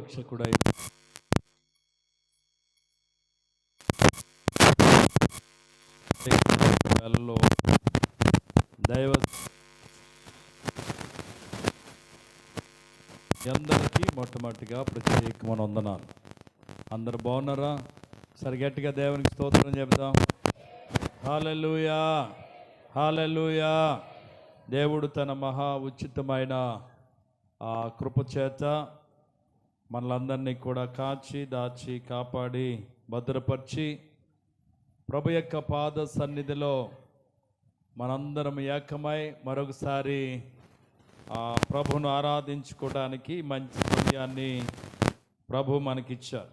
రక్షకుడై వేళలో దైవ అందరికీ మొట్టమొదటిగా ప్రత్యేకమైన వందనాలు. అందరు బాగున్నారా? సరి గట్టిగా దేవునికి స్తోత్రం చెప్దాం. హల్లెలూయా, హల్లెలూయా. దేవుడు తన మహా ఉచితమైన ఆ కృప చేత మనలందరినీ కూడా కాచి దాచి కాపాడి భద్రపరిచి ప్రభు యొక్క పాద సన్నిధిలో మనందరం ఏకమై మరొకసారి ఆ ప్రభును ఆరాధించుకోవడానికి మంచి సమయాన్ని ప్రభు మనకిచ్చారు.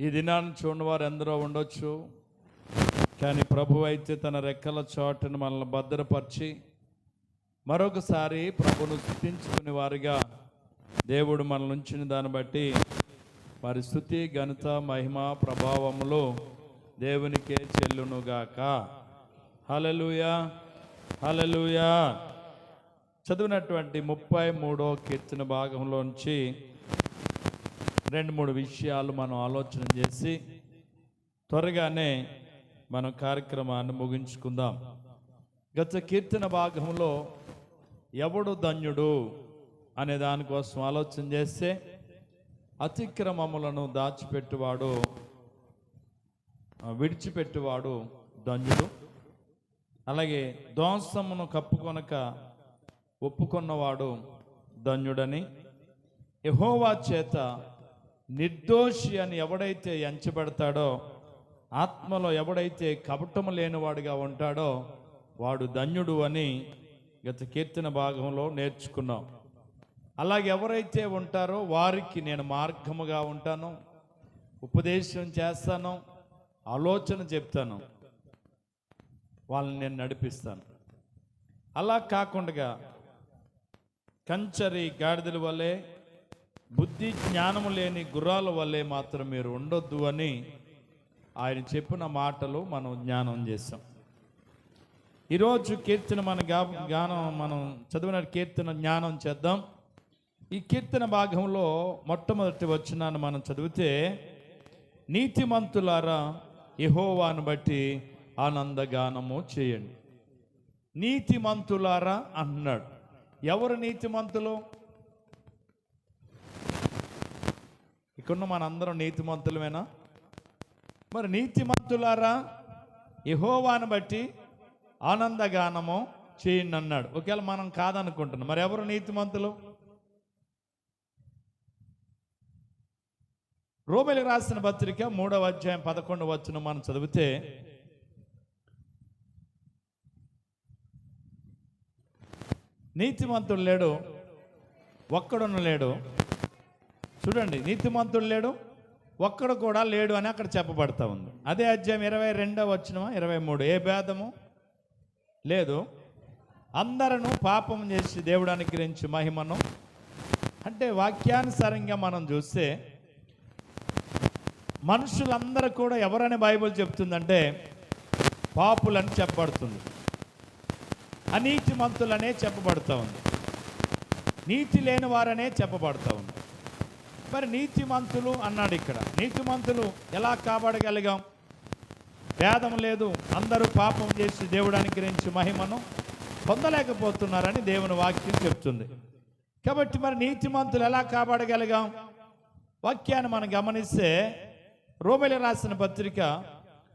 ఈ దినాన్ని చూడని వారు ఎందరో ఉండొచ్చు, కానీ ప్రభు అయితే తన రెక్కల చాటును మనల్ని భద్రపరిచి మరొకసారి ప్రభును స్తుతించుకునే వారిగా దేవుడు మనల్ని ఉంచిన దాన్ని బట్టి మరి స్తుతి ఘనత మహిమ ప్రభావములు దేవునికే చెల్లునుగాక. హల్లెలూయా, హల్లెలూయా. చదివినటువంటి 33వ కీర్తన భాగంలోంచి 2-3 విషయాలు మనం ఆలోచన చేసి త్వరగానే మనం కార్యక్రమాన్ని ముగించుకుందాం. గత కీర్తన భాగంలో ఎవడు ధన్యుడు అనే దానికోసం ఆలోచన చేస్తే అతిక్రమములను దాచిపెట్టువాడు విడిచిపెట్టువాడు ధన్యుడు, అలాగే దోషమును కప్పుకొనక ఒప్పుకున్నవాడు ధన్యుడని, యెహోవా చేత నిర్దోషి అని ఎవడైతే ఎంచబడతాడో, ఆత్మలో ఎవడైతే కపటము లేనివాడుగా ఉంటాడో వాడు ధన్యుడు అని గత కీర్తన భాగంలో నేర్చుకున్నాం. అలాగే ఎవరైతే ఉంటారో వారికి నేను మార్గముగా ఉంటాను, ఉపదేశం చేస్తాను, ఆలోచన చెప్తాను, వాళ్ళని నేను నడిపిస్తాను. అలా కాకుండా కంచరి గాడిదల వల్లే, బుద్ధి జ్ఞానము లేని గుర్రాల వల్లే మాత్రం మీరు ఉండొద్దు అని ఆయన చెప్పిన మాటలు మనం జ్ఞానం చేసాం. ఈరోజు కీర్తన మనం చదివిన కీర్తన జ్ఞానం చేద్దాం. ఈ కీర్తన భాగంలో మొట్టమొదటి వచనాన్ని మనం చదివితే, నీతిమంతులారా యెహోవాను బట్టి ఆనందగానము చేయండి. నీతిమంతులారా అన్నాడు. ఎవరు నీతిమంతులు? ఇక్కడున్న మనందరం నీతిమంతులమేనా? మరి నీతిమంతులారా యెహోవాను బట్టి ఆనందగానము చేయండి అన్నాడు. ఒకవేళ మనం కాదనుకుంటున్నాం, మరి ఎవరు నీతిమంతులు? రోమీయులకు రాసిన పత్రిక 3వ అధ్యాయం 11వ వచనం మనం చదివితే, నీతిమంతుడు లేడు, ఒక్కడును లేడు. చూడండి, నీతిమంతుడు లేడు, ఒక్కడు కూడా లేడు అని అక్కడ చెప్పబడతా ఉంది. అదే అధ్యాయం 22వ వచనం 23, ఏ భేదము లేదు, అందరూ పాపం చేసి దేవుడు అనుగ్రహించి మహిమను. అంటే వాక్యానుసారంగా మనం చూస్తే మనుషులందరూ కూడా ఎవరని బైబిల్ చెప్తుందంటే పాపులని చెప్పబడుతుంది, అనీతిమంతులనే చెప్పబడుతూ ఉంది, నీతి లేని వారనే చెప్పబడుతూ ఉంది. మరి నీతిమంతులు అన్నాడు ఇక్కడ. నీతిమంతులు ఎలా కాపాడగలిగాం? భేదం లేదు, అందరూ పాపం చేసి దేవుడు అనుగ్రహించి మహిమను పొందలేకపోతున్నారని దేవుని వాక్యం చెప్తుంది. కాబట్టి మరి నీతిమంతులు ఎలా కాపాడగలిగాం? వాక్యాన్ని మనం గమనిస్తే రోమీయులకు రాసిన పత్రిక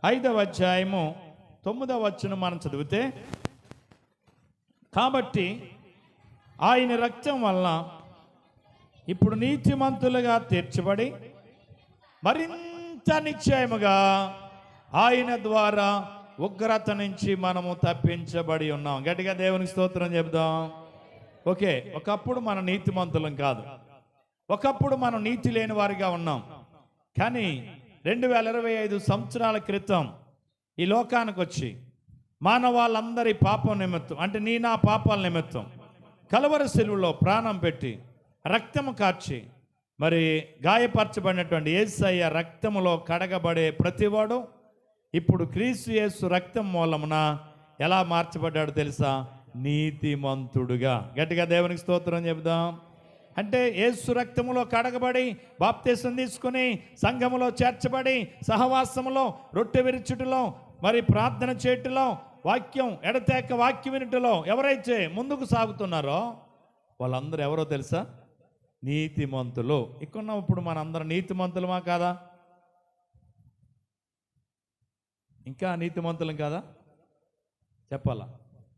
5వ అధ్యాయము 9వ వచనం మనం చదివితే, కాబట్టి ఆయన రక్తం వలన ఇప్పుడు నీతిమంతులుగా తీర్చబడి మరింత నిశ్చయముగా ఆయన ద్వారా ఉగ్రత నుంచి మనము తప్పించబడి ఉన్నాం. గట్టిగా దేవునికి స్తోత్రం చెప్దాం. ఓకే, ఒకప్పుడు మనం నీతిమంతులం కాదు, ఒకప్పుడు మనం నీతి లేని వారిగా ఉన్నాం. కానీ 2025 సంవత్సరాల క్రితం ఈ లోకానికి వచ్చి మానవాళ్ళందరి పాపం నిమిత్తం, అంటే నా పాపాల నిమిత్తం కలువరి శిలువలో ప్రాణం పెట్టి రక్తము కార్చి మరి గాయపరచబడినటువంటి యేసయ్య రక్తములో కడగబడే ప్రతివాడు ఇప్పుడు క్రీస్తు యేసు రక్తం మూలమున ఎలా మార్చబడ్డాడు తెలుసా? నీతిమంతుడుగా. గట్టిగా దేవునికి స్తోత్రం చెబుదాం. అంటే యేసు రక్తములో కడగబడి బాప్తీసం తీసుకుని సంఘములో చేర్చబడి సహవాసములో రొట్టె విరుచుటలో మరి ప్రార్థన చేటులో వాక్యం ఎడతెక్క వాక్యం వినుటలో ఎవరైతే ముందుకు సాగుతున్నారో వాళ్ళందరూ ఎవరో తెలుసా? నీతిమంతులు. ఇక్కడ ఇప్పుడు మనందరం నీతిమంతులమా కాదా? ఇంకా నీతిమంతులం కాదా? చెప్పాలా?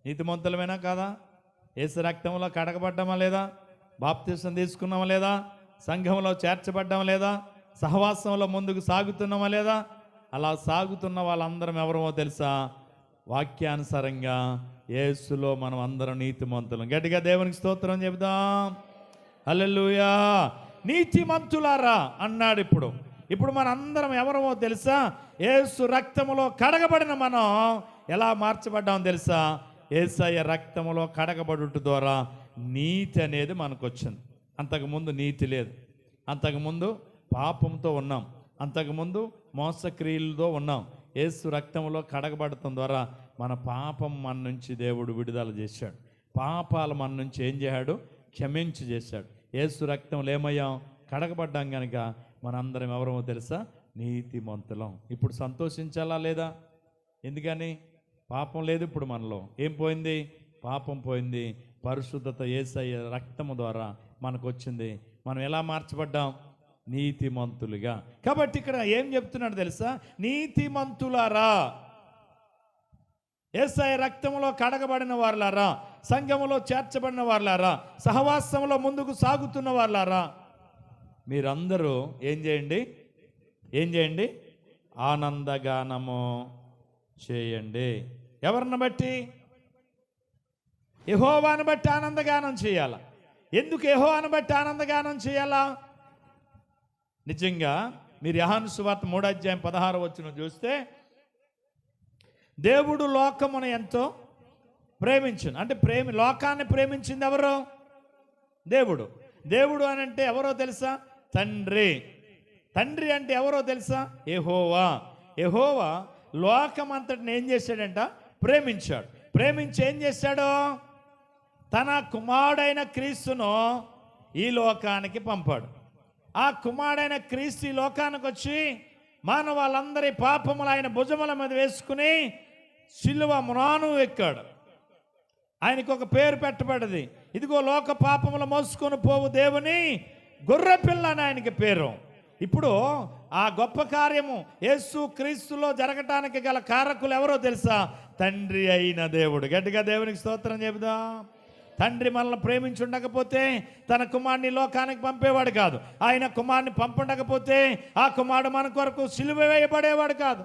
నీతిమంతులమేనా కాదా? యేసు రక్తంలో కడగబడ్డామా లేదా? బాప్తీసం తీసుకున్నామా లేదా? సంఘంలో చేర్చబడ్డామా లేదా? సహవాసంలో ముందుకు సాగుతున్నామా లేదా? అలా సాగుతున్న వాళ్ళందరం ఎవరమో తెలుసా? వాక్యానుసారంగా యేసులో మనం అందరం నీతిమంతులం. గట్టిగా దేవునికి స్తోత్రం చెబుదాం. హల్లెలూయా. నీతిమంతులారా అన్నాడు. ఇప్పుడు మన అందరం ఎవరమో తెలుసా? యేసు రక్తములో కడగబడిన మనం ఎలా మార్చబడ్డామో తెలుసా? యేసయ్య రక్తములో కడగబడుట ద్వారా నీతి అనేది మనకు వచ్చింది. అంతకుముందు నీతి లేదు. అంతకుముందు పాపంతో ఉన్నాం. అంతకుముందు మోసక్రియలతో ఉన్నాం. యేసు రక్తములో కడగబడటం ద్వారా మన పాపం మన నుంచి దేవుడు విడుదల చేశాడు. పాపాలు మన నుంచి ఏం చేశాడు? క్షమించి చేశాడు. యేసు రక్తంలో ఏమయ్యాం? కడగబడ్డాం కనుక మనందరం ఎవరమో తెలుసా? నీతిమంతులం. ఇప్పుడు సంతోషించాలా లేదా? ఎందుకని? పాపం లేదు ఇప్పుడు మనలో. ఏం పోయింది? పాపం పోయింది. పరిశుద్ధత యేసయ్య రక్తము ద్వారా మనకు వచ్చింది. మనం ఎలా మార్చబడ్డాం? నీతిమంతులుగా. కాబట్టి ఇక్కడ ఏం చెప్తున్నాడు తెలుసా? నీతిమంతులారా, యేసయ్య రక్తములో కడగబడిన వారులారా, సంఘములో చేర్చబడిన వారులారా, సహవాసంలో ముందుకు సాగుతున్న వారులారా, మీరందరూ ఏం చేయండి? ఆనందగానము చేయండి. ఎవరిని బట్టి? యెహోవాను బట్టి ఆనందగానం చేయాలా? ఎందుకు యెహోవాను బట్టి ఆనందగానం చేయాలా? నిజంగా మీరు యోహాను సువార్త 3:16 చూస్తే, దేవుడు లోకమును ఎంతో ప్రేమించును. అంటే లోకాన్ని ప్రేమించింది ఎవరు? దేవుడు. దేవుడు అని అంటే ఎవరో తెలుసా? తండ్రి. తండ్రి అంటే ఎవరో తెలుసా? యెహోవా. యెహోవా లోకమంతటిని ఏం చేశాడంట? ప్రేమించాడు. ప్రేమించి ఏం చేశాడు? తన కుమారుడైన క్రీస్తును ఈ లోకానికి పంపాడు. ఆ కుమారుడైన క్రీస్తు ఈ లోకానికి వచ్చి మానవాళ్ళందరి పాపములు ఆయన భుజముల మీద వేసుకుని సిలువ మ్రాను ఎక్కాడు. ఆయనకు ఒక పేరు పెట్టబడింది. ఇదిగో లోక పాపములు మోసుకొని పోవు దేవుని గొర్రెపిల్ల అని ఆయనకి పేరు. ఇప్పుడు ఆ గొప్ప కార్యము యేసు క్రీస్తులో జరగటానికి గల కారకులు ఎవరో తెలుసా? తండ్రి అయిన దేవుడు. గట్టిగా దేవునికి స్తోత్రం చెబుదాం. తండ్రి మనల్ని ప్రేమించి ఉండకపోతే తన కుమారుని లోకానికి పంపేవాడు కాదు. ఆయన కుమారుని పంపడకపోతే ఆ కుమారుడు మన కొరకు సిలువ వేయబడేవాడు కాదు.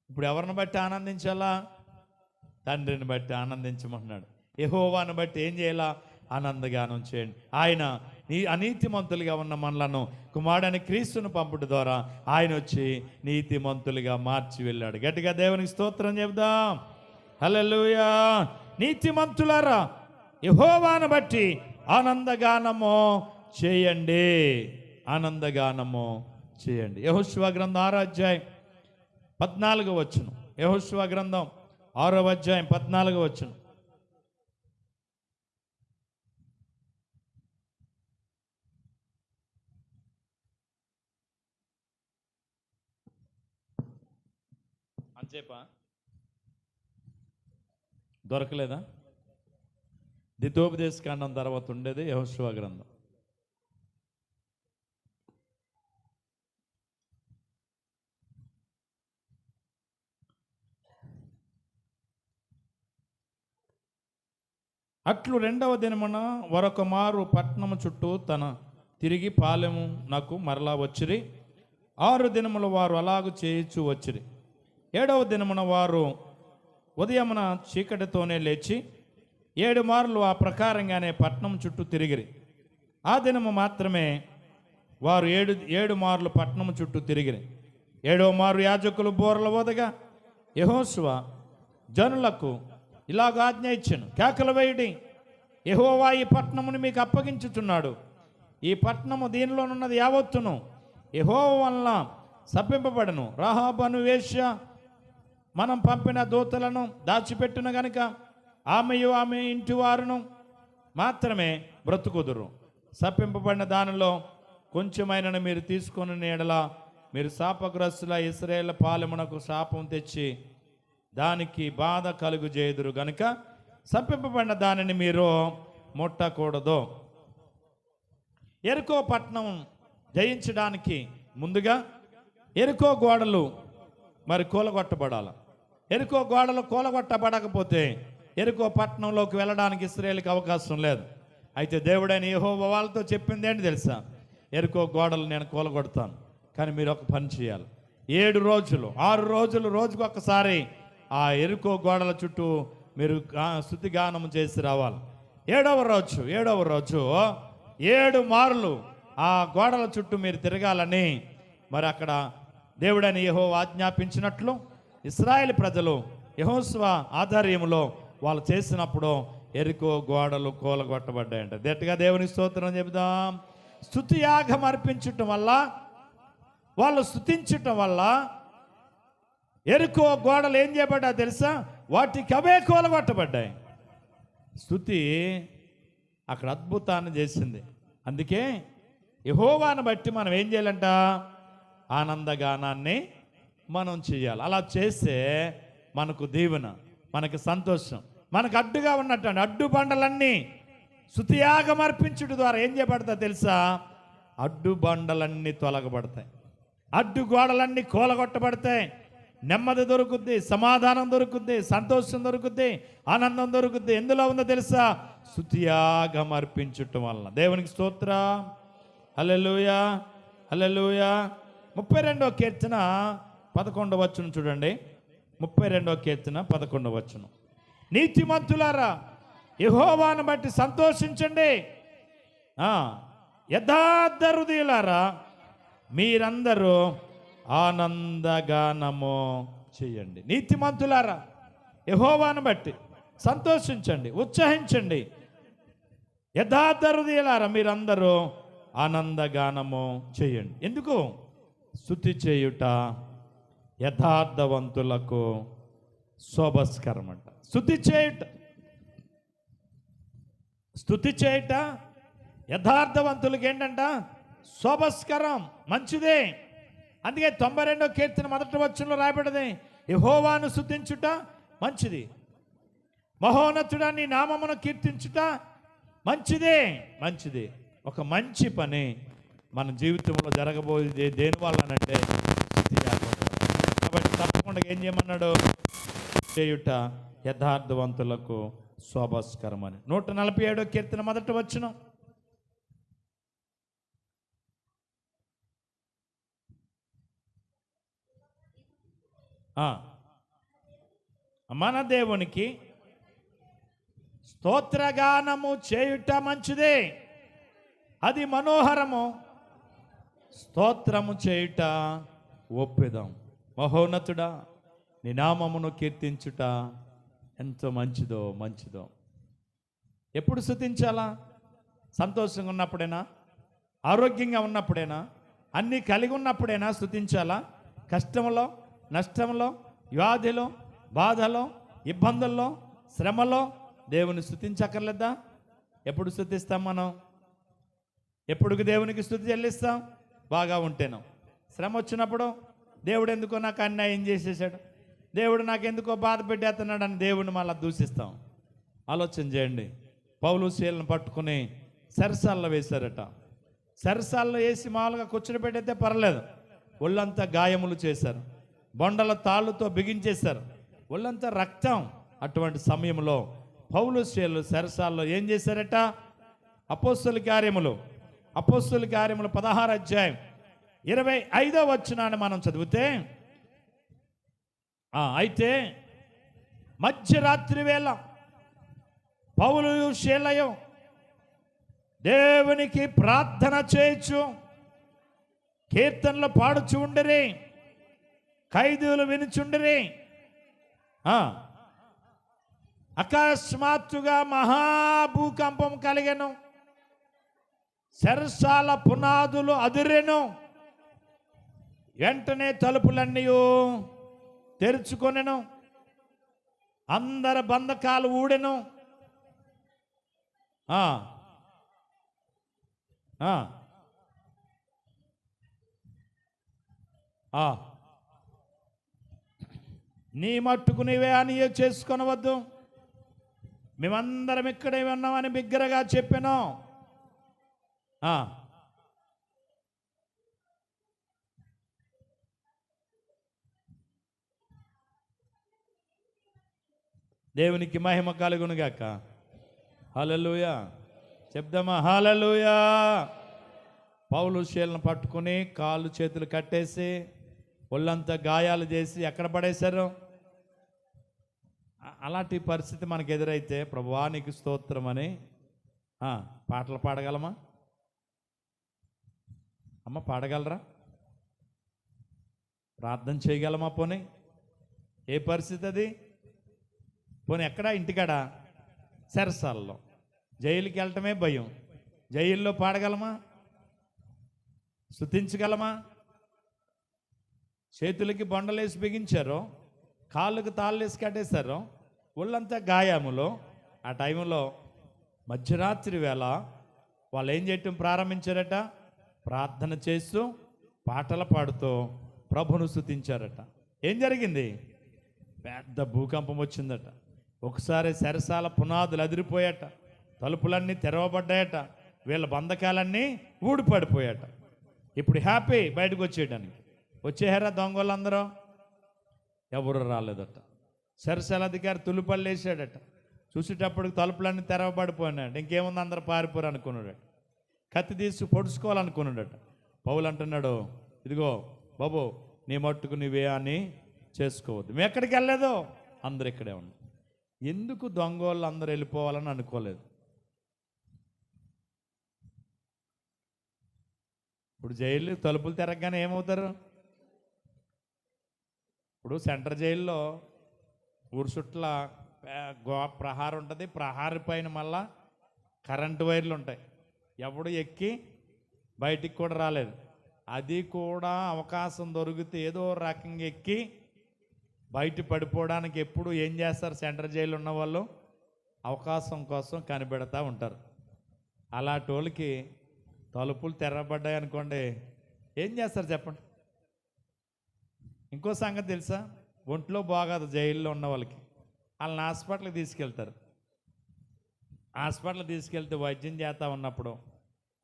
ఇప్పుడు ఎవరిని బట్టి ఆనందించాలా? తండ్రిని బట్టి ఆనందించమంటున్నాడు. యెహోవాను బట్టి ఏం చేయాలా? ఆనందగానం చేయండి. ఆయన అనీతిమంతులుగా ఉన్న మనలను కుమారుడని క్రీస్తును పంపుట ద్వారా ఆయన వచ్చి నీతిమంతులుగా మార్చి వెళ్ళాడు. గట్టిగా దేవునికి స్తోత్రం చెబుదాం. హల్లెలూయా. నీతిమంతులారా, యెహోవాను బట్టి ఆనందగానము చేయండి. ఆనందగానము చేయండి. యెహోషువ గ్రంథం 6:14. యెహోషువ గ్రంథం 6:14. అంతేపా దొరకలేదా? ద్వితోపదేశ కాండం తర్వాత ఉండేది యెహోషువ గ్రంథం. అట్లు 2వ దినమున మరొక మారు పట్టణము చుట్టూ తిరిగి పాలెము నాకు మరలా వచ్చిరి. 6 దినముల వారు అలాగు చేయించు వచ్చిరి. 7వ దినమున వారు ఉదయమున చీకటితోనే లేచి 7 మార్లు ఆ ప్రకారంగానే పట్టణం చుట్టూ తిరిగిరి. ఆ దినము మాత్రమే వారు 7 మార్లు పట్టణం చుట్టూ తిరిగిరి. 7వ మారు యాజకులు బోరల వదగా యెహోషువ జనులకు ఇలాగ ఆజ్ఞ ఇచ్చెను, కేకలు వేయుడి, యెహోవా ఈ పట్టణమును మీకు అప్పగించుచున్నాడు. ఈ పట్టణము దీనిలోనున్నది యావత్తును యెహోవా వలన శపింపబడను. రాహాబు అను వేశ్య మనం పంపిన దూతలను దాచిపెట్టును గనుక ఆమెయు ఆమె ఇంటి వారును మాత్రమే బ్రతుకుదురు. శపింపబడిన దానిలో కొంచెమైనను మీరు తీసుకొని ఎడల మీరు శాపగ్రస్తుల ఇశ్రాయేలు పాలెమునకు శాపం తెచ్చి దానికి బాధ కలుగు చేయుదురు గనుక శపింపబడిన దానిని మీరు ముట్టకూడదు. యెరికో పట్టణం జయించడానికి ముందుగా యెరికో గోడలు మరి కూలగొట్టబడాలి. యెరికో గోడలు కూలగొట్టబడకపోతే యెరికో పట్టణంలోకి వెళ్ళడానికి ఇశ్రాయేలుకి అవకాశం లేదు. అయితే దేవుడైన యెహోవా వాళ్ళతో చెప్పింది ఏంటి తెలుసా? యెరికో గోడలు నేను కూలగొడతాను, కానీ మీరు ఒక పని చేయాలి. 7 రోజులు 6 రోజులు రోజుకు ఒక్కసారి ఆ యెరికో గోడల చుట్టూ మీరు స్తుతిగానం చేసి రావాలి. 7వ రోజు 7 మార్లు ఆ గోడల చుట్టూ మీరు తిరగాలని మరి అక్కడ దేవుడైన యెహోవా ఆజ్ఞాపించినట్లు ఇశ్రాయేలు ప్రజలు యెహోషువ ఆధ్వర్యంలో వాళ్ళు చేసినప్పుడు యెరికో గోడలు కూలగొట్టబడ్డాయంట. గట్టిగా దేవుని స్తోత్రం చెబుదాం. స్తుతి యాగం అర్పించటం వల్ల, వాళ్ళు స్తుతించటం వల్ల యెరికో గోడలు ఏం చేయబడ్డా తెలుసా? వాటికి అవే కూలగొట్టబడ్డాయి. స్తుతి అక్కడ అద్భుతాన్ని చేసింది. అందుకే యెహోవాను బట్టి మనం ఏం చేయాలంట? ఆనందగానాన్ని మనం చేయాలి. అలా చేస్తే మనకు దీవెన, మనకు సంతోషం. మనకు అడ్డుగా ఉన్నట్టు అడ్డు బండలన్నీ స్తుతియాగం అర్పించుట ద్వారా ఏం చేయబడతాయి తెలుసా? అడ్డు బండలన్నీ తొలగబడతాయి, అడ్డు గోడలన్నీ కూలగొట్టబడతాయి. నెమ్మది దొరుకుద్ది, సమాధానం దొరుకుద్ది, సంతోషం దొరుకుద్ది, ఆనందం దొరుకుద్ది. ఎందులో ఉందో తెలుసా? స్తుతియాగం అర్పించటం వల్ల. దేవునికి స్తోత్రం. హల్లెలూయా, హల్లెలూయా. 32వ కీర్తన 11వ వచనం చూడండి. 32వ కీర్తన 11వ వచనం. నీతిమంతులారా యెహోవాను బట్టి సంతోషించండి, యథార్థ హృదయులారా మీరందరూ ఆనందగానము చేయండి. నీతిమంతులారా యెహోవాను బట్టి సంతోషించండి, ఉత్సహించండి. యథార్థ హృదయులారా మీరందరూ ఆనందగానము చేయండి. ఎందుకు? స్తుతి చేయుట యథార్థవంతులకు శోభస్కరం అంట. స్తుతి చేయుట యథార్థవంతులకి ఏంటంట? శోభస్కరం, మంచిదే. అందుకే 92వ కీర్తన 1వ వచనంలో రాయబడ్డది, యెహోవాను స్తుతించుట మంచిది, మహోన్నతుడా నీ నామమును కీర్తించుట మంచిదే. మంచిది. ఒక మంచి పని మన జీవితంలో జరగబోయేది దేని వల్లనంటే స్తుతి యాగం. కాబట్టి తప్పకుండా ఏం చేయమన్నాడు? చేయుట యథార్థవంతులకు శోభస్కరం అని. 147వ కీర్తన 1వ వచనం. మన దేవునికి స్తోత్రగానము చేయుట మంచిదే, అది మనోహరము. స్తోత్రము చేయుట ఒప్పిదాం. మహోన్నతుడా నీ నామమును కీర్తించుట ఎంతో మంచిదో. ఎప్పుడు స్తుతించాలా? సంతోషంగా ఉన్నప్పుడేనా? ఆరోగ్యంగా ఉన్నప్పుడేనా? అన్నీ కలిగి ఉన్నప్పుడేనా స్తుతించాలా? కష్టంలో, నష్టంలో, వ్యాధిలో, బాధలో, ఇబ్బందుల్లో, శ్రమలో దేవుని స్తుతించక్కర్లేదా? ఎప్పుడు స్తుతిస్తాం మనం? ఎప్పుడు దేవునికి స్తుతి చెల్లిస్తాం? బాగా ఉంటేను. శ్రమ వచ్చినప్పుడు దేవుడు ఎందుకో నాకు అన్యాయం చేసేసాడు, దేవుడు నాకెందుకో బాధ పెట్టేస్తున్నాడు అని దేవుడిని మళ్ళీ దూషిస్తాం. ఆలోచన చేయండి. పౌలు శీలను పట్టుకుని సరసాల్లో వేశారట. సరసాల్లో వేసి మామూలుగా కూర్చుని పెట్టయితే పర్లేదు, ఒళ్ళంతా గాయములు చేశారు, బొండల తాళ్ళుతో బిగించేశారు, ఒళ్ళంతా రక్తం. అటువంటి సమయంలో పౌలు శీలు సరసాల్లో ఏం చేశారట? అపోస్తుల కార్యములు 16వ అధ్యాయం 25వ వచనాన్ని మనం చదివితే, అయితే మధ్యరాత్రి వేళ పౌలు శీలయు దేవునికి ప్రార్థన చేయొచ్చు, కీర్తనలు పాడుచు ఉండిరి, ఖైదీలు వినుచుండిరి. అకస్మాత్తుగా మహాభూకంపం కలిగెను, చెరసాల పునాదులు అదిరెను, వెంటనే తలుపులన్నీ తెరుచుకొనెను, అందరి బంధకాలు ఊడెను, ఆ, ఆ, ఆ. నీ మట్టుకు నీవే అని చేసుకొనవద్దు. మేమందరం ఇక్కడే ఉన్నామని బిగ్గరగా చెప్పాను. దేవునికి మహిమ కలుగునుగాక. హల్లెలూయా చెప్దామా? హల్లెలూయా. పౌలు శీలను పట్టుకుని కాళ్ళు చేతులు కట్టేసి ఒళ్ళంతా గాయాలు చేసి ఎక్కడ పడేశారు? అలాంటి పరిస్థితి మనకు ఎదురైతే ప్రభువా నీకు స్తోత్రం అని పాటలు పాడగలమా? అమ్మ పాడగలరా? ప్రార్థన చేయగలమా? పోనీ ఏ పరిస్థితి అది? పోనీ ఎక్కడ? ఇంటికాడ, సెరసాల్లో, జైలుకి వెళ్ళటమే భయం. జైల్లో పాడగలమా? స్తుతించగలమా? చేతులకి బొండలేసి బిగించారు, కాళ్ళకు తాళ్ళేసి కట్టేశారు, ఒళ్ళంతా గాయములో. ఆ టైంలో మధ్యరాత్రి వేళ వాళ్ళు ఏం చేయటం ప్రారంభించారట? ప్రార్థన చేస్తూ పాటలు పాడుతూ ప్రభును స్తుతించారట. ఏం జరిగింది? పెద్ద భూకంపం వచ్చిందట. ఒకసారి సెరసాల పునాదులు అదిరిపోయాట, తలుపులన్నీ తెరవబడ్డాయట, వీళ్ళ బంధకాలన్నీ ఊడిపడిపోయాట. ఇప్పుడు హ్యాపీ బయటకు వచ్చేయడానికి. వచ్చేహారా దొంగలందరూ? ఎవరు రాలేదట. సెరసాల అధికారి తులుపల్లి వేసాడట. చూసేటప్పుడు తలుపులన్నీ తెరవబడిపోయినాడు. ఇంకేముంది, అందరూ పారిపోరు అనుకున్నాడట. కత్తి తీసి పొడుచుకోవాలనుకున్నాడట. పౌలు అంటున్నాడు, ఇదిగో బాబు, నీ మట్టుకు నీవే అని చేసుకోవద్దు. మేము ఎక్కడికి వెళ్ళలేదు, అందరు ఇక్కడే ఉన్నాం. ఎందుకు దొంగోళ్ళు అందరూ వెళ్ళిపోవాలని అనుకోలేదు. ఇప్పుడు జైలు తలుపులు తెరగగానే ఏమవుతారు? ఇప్పుడు సెంట్రల్ జైల్లో ఊరు చుట్ల ప్రహారం ఉంటుంది. ప్రహారీ పైన మళ్ళా కరెంటు వైర్లు ఉంటాయి. ఎవడు ఎక్కి బయటికి కూడా రాలేదు. అది కూడా అవకాశం దొరికితే ఏదో రకంగా ఎక్కి బయట పడిపోవడానికి ఎప్పుడు ఏం చేస్తారు? సెంట్రల్ జైలు ఉన్న వాళ్ళు అవకాశం కోసం కనిపెడతా ఉంటారు. అలాంటి వాళ్ళకి తలుపులు తెరవబడ్డాయి అనుకోండి, ఏం చేస్తారు చెప్పండి? ఇంకో సంగతి తెలుసా? ఒంట్లో బాగాదు జైల్లో ఉన్న వాళ్ళకి, వాళ్ళని హాస్పిటల్కి తీసుకెళ్తారు. హాస్పిటల్కి తీసుకెళ్తే వైద్యం చేస్తూ ఉన్నప్పుడు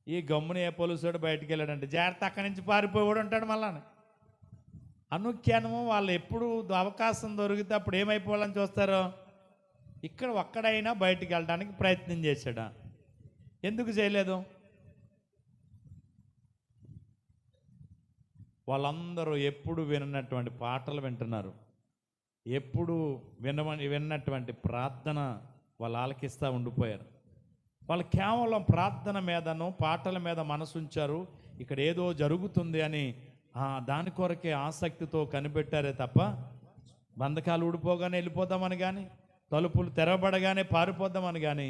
ఈ గమ్ముని ఏ పోలీసుడు బయటికి వెళ్ళాడంటే జాగ్రత్త, అక్కడి నుంచి పారిపోయాడు ఉంటాడు. మళ్ళా అనుఖ్యానము వాళ్ళు ఎప్పుడు అవకాశం దొరికితే అప్పుడు ఏమైపోవాలని చూస్తారు? ఇక్కడ ఒక్కడైనా బయటికి వెళ్ళడానికి ప్రయత్నం చేశాడా? ఎందుకు చేయలేదు? వాళ్ళందరూ ఎప్పుడు విన్నటువంటి పాటలు వింటున్నారు, ఎప్పుడు విన్నటువంటి ప్రార్థన వాళ్ళు ఆలకిస్తూ ఉండిపోయారు. వాళ్ళు కేవలం ప్రార్థన మీదను పాటల మీద మనసు ఉంచారు. ఇక్కడ ఏదో జరుగుతుంది అని దాని కొరకే ఆసక్తితో కనిపెట్టారే తప్ప బంధకాలు ఊడిపోగానే వెళ్ళిపోదామని కానీ, తలుపులు తెరవబడగానే పారిపోదామని కానీ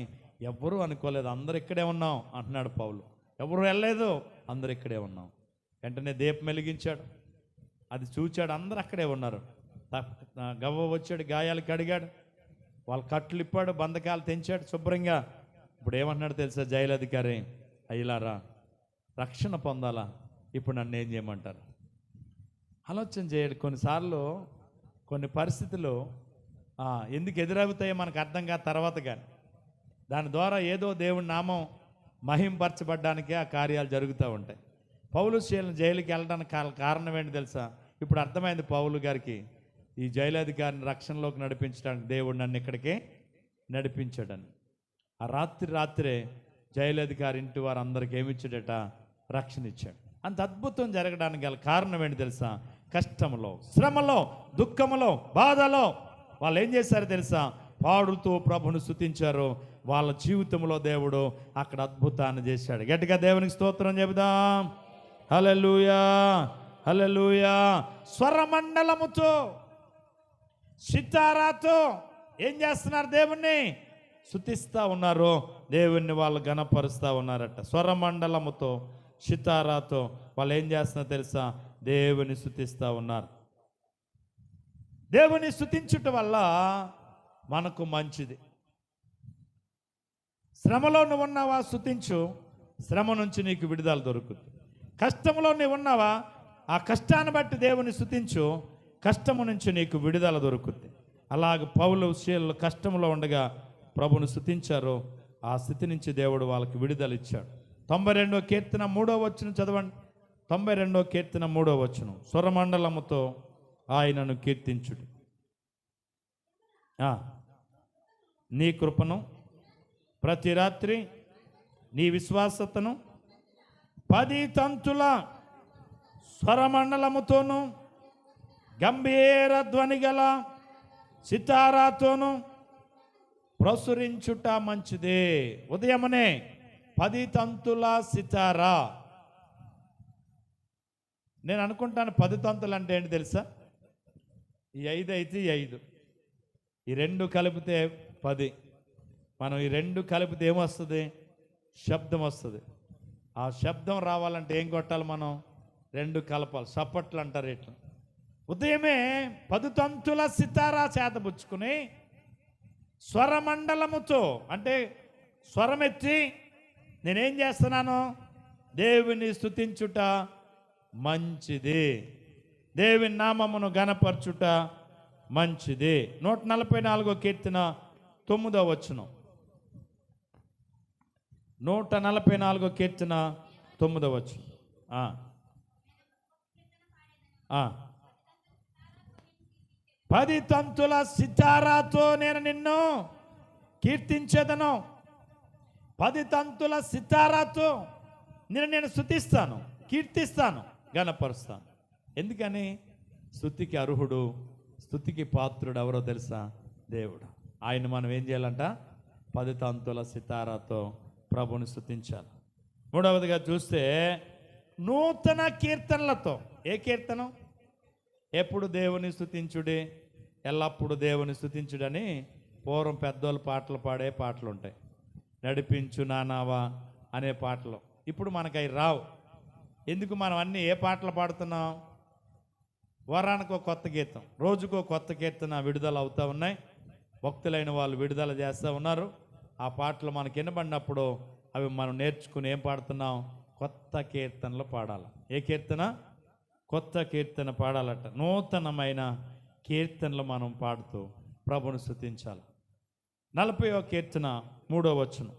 ఎవ్వరూ అనుకోలేదు. అందరు ఇక్కడే ఉన్నాం అంటున్నాడు పౌలు. ఎవరు వెళ్ళలేదు, అందరు ఇక్కడే ఉన్నాం. వెంటనే దీపం వెలిగించాడు, అది చూచాడు, అందరు అక్కడే ఉన్నారు. గవ్వ వచ్చాడు, గాయాలు కడిగాడు, వాళ్ళ కట్లు ఇప్పాడు, బంధకాలు తెంచాడు శుభ్రంగా. ఇప్పుడు ఏమంటున్నాడు తెలుసా జైలు అధికారి? అయ్యలారా, రక్షణ పొందాలా, ఇప్పుడు నన్ను ఏం చేయమంటారు? ఆలోచన చేయడు. కొన్నిసార్లు కొన్ని పరిస్థితులు ఎందుకు ఎదురవుతాయో మనకు అర్థం కాదు తర్వాత, కానీ దాని ద్వారా ఏదో దేవుడి నామం మహింపరచబడ్డానికే ఆ కార్యాలు జరుగుతూ ఉంటాయి. పౌలు శీలను జైలుకి వెళ్ళడానికి కారణం ఏంటి తెలుసా? ఇప్పుడు అర్థమైంది పౌలు గారికి, ఈ జైలు అధికారిని రక్షణలోకి నడిపించడానికి దేవుడు నన్ను ఇక్కడికి నడిపించాడని. ఆ రాత్రే జైలు అధికారి ఇంటి వారు అందరికి ఏమిచ్చాడట? రక్షణ ఇచ్చాడు. అంత అద్భుతం జరగడానికి గల కారణం ఏంటి తెలుసా? కష్టములో, శ్రమలో, దుఃఖములో, బాధలో వాళ్ళు ఏం చేశారు తెలుసా? పాడుతూ ప్రభును స్తుతించారు. వాళ్ళ జీవితంలో దేవుడు అక్కడ అద్భుతాన్ని చేశాడు. గట్టిగా దేవునికి స్తోత్రం చెబుదాం. హల్లెలూయా, హల్లెలూయా. స్వరమండలముతో, సితారాతో ఏం చేస్తున్నారు? దేవుణ్ణి స్తుతిస్తూ ఉన్నారు, దేవుణ్ణి వాళ్ళు ఘనపరుస్తూ ఉన్నారట. స్వరమండలముతో, సితారాతో వాళ్ళు ఏం చేస్తున్నారు తెలుసా? దేవుని స్తుతిస్తూ ఉన్నారు. దేవుని స్తుతించుట వల్ల మనకు మంచిది. శ్రమలో నువ్వు ఉన్నావా, స్తుతించు, శ్రమ నుంచి నీకు విడుదల దొరుకుతుంది. కష్టంలో నువ్వు ఉన్నావా, ఆ కష్టాన్ని బట్టి దేవుని స్తుతించు, కష్టము నుంచి నీకు విడుదల దొరుకుతుంది. అలాగ పౌలు శీలలు కష్టంలో ఉండగా ప్రభుని స్తుతించారు. ఆ స్థితి నుంచి దేవుడు వాళ్ళకి విడుదల ఇచ్చాడు. 92వ కీర్తన 3వ వచనం చదవండి. 92వ కీర్తన 3వ వచనం. స్వరమండలముతో ఆయనను కీర్తించుడు. నీ కృపను ప్రతి రాత్రి, నీ విశ్వాసతను 10 తంతుల స్వరమండలముతోను గంభీర ధ్వని గల సితారాతోను ప్రసురించుట మంచిదే. ఉదయమునే 10 తంతుల సితారా. నేను అనుకుంటాను 10 తంతులు అంటే ఏంటి తెలుసా? ఈ 5 అయితే ఈ 5, ఈ 2 కలిపితే 10. మనం ఈ 2 కలిపితే ఏమొస్తుంది? శబ్దం వస్తుంది. ఆ శబ్దం రావాలంటే ఏం కొట్టాలి? మనం 2 కలపాలి. సప్పట్లు అంటారు ఇట్లా. ఉదయమే 10 తంతుల సితారా చేతబుచ్చుకుని స్వరమండలముతో, అంటే స్వరమెత్తి నేనేం చేస్తున్నాను? దేవుని స్తుతించుట మంచిది, దేవుని నామమును గణపరచుట మంచిది. 144వ కీర్తన 9వ వచనం. 144వ కీర్తన 9వ వచనం. 10 తంతుల సితారాతో నేను నిన్ను కీర్తించేదను. 10 తంతుల సితారాతో నేను స్తుతిస్తాను, కీర్తిస్తాను, గణపరుస్తాను. ఎందుకని? స్తుతికి అర్హుడు, స్తుతికి పాత్రుడు ఎవరో తెలుసా? దేవుడు. ఆయన మనం ఏం చేయాలంట? 10 తంతుల సితారాతో ప్రభుని స్తుతించాలి. 3వదిగా చూస్తే నూతన కీర్తనలతో. ఏ కీర్తనం? ఎప్పుడు దేవుని స్తుతించుడే, ఎల్లప్పుడు దేవుని స్తుతించుడని పూర్వం పెద్దోళ్ళు పాటలు పాడే పాటలు ఉంటాయి. నడిపించు నానావా అనే పాటలు. ఇప్పుడు మనకు అవి రావు. ఎందుకు? మనం అన్నీ ఏ పాటలు పాడుతున్నాం? వారానికి ఒక కొత్త గీతం, రోజుకో కొత్త కీర్తన విడుదల అవుతూ ఉన్నాయి. భక్తులైన వాళ్ళు విడుదల చేస్తూ ఉన్నారు. ఆ పాటలు మనకి వినబడినప్పుడు అవి మనం నేర్చుకుని ఏం పాడుతున్నాం? కొత్త కీర్తనలు పాడాలి. ఏ కీర్తన? కొత్త కీర్తన పాడాలట. నూతనమైన కీర్తనలు మనం పాడుతూ ప్రభుని స్తుతించాలి. 40వ కీర్తన 3వ వచనం.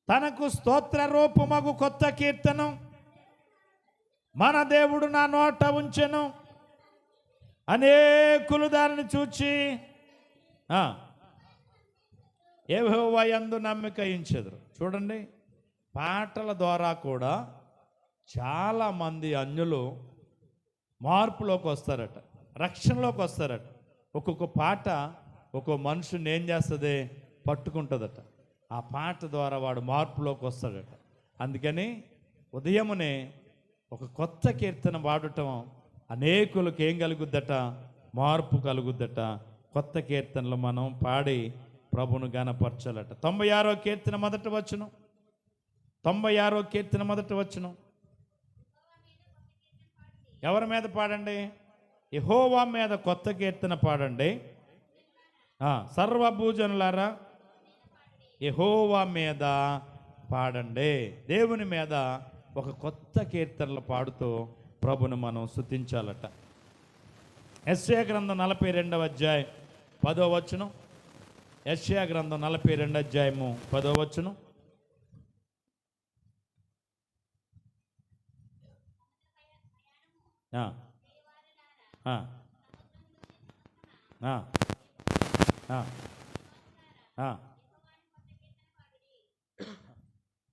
తనకు స్తోత్ర రూపమగు కొత్త కీర్తనం మన దేవుడు నా నోట ఉంచెను, అనేకులు దానిని చూచి యెహోవా యందు నమ్మిక ఉంచెదరు. చూడండి, పాటల ద్వారా కూడా చాలామంది అన్యులు మార్పులోకి వస్తారట, రక్షణలోకి వస్తారట. ఒక్కొక్క పాట ఒక్కొక్క మనుషుని ఏం చేస్తుంది? పట్టుకుంటుందట. ఆ పాట ద్వారా వాడు మార్పులోకి వస్తాడట. అందుకని ఉదయమునే ఒక కొత్త కీర్తన పాడటం అనేకులకు ఏం కలుగుద్దట? మార్పు కలుగుద్దట. కొత్త కీర్తనలు మనం పాడి ప్రభును గణపరచాలట. 96వ కీర్తన 1వ వచనం. 96వ కీర్తన 1వ వచనం. ఎవరి మీద పాడండి? యెహోవా మీద కొత్త కీర్తన పాడండి. సర్వభూజనులారా యెహోవా మీద పాడండి. దేవుని మీద ఒక కొత్త కీర్తనలు పాడుతూ ప్రభును మనం స్తుతించాలట. యెషయా గ్రంథం 42వ అధ్యాయం 10వ వచనం. యెషయా గ్రంథం 42వ అధ్యాయము 10వ వచనం.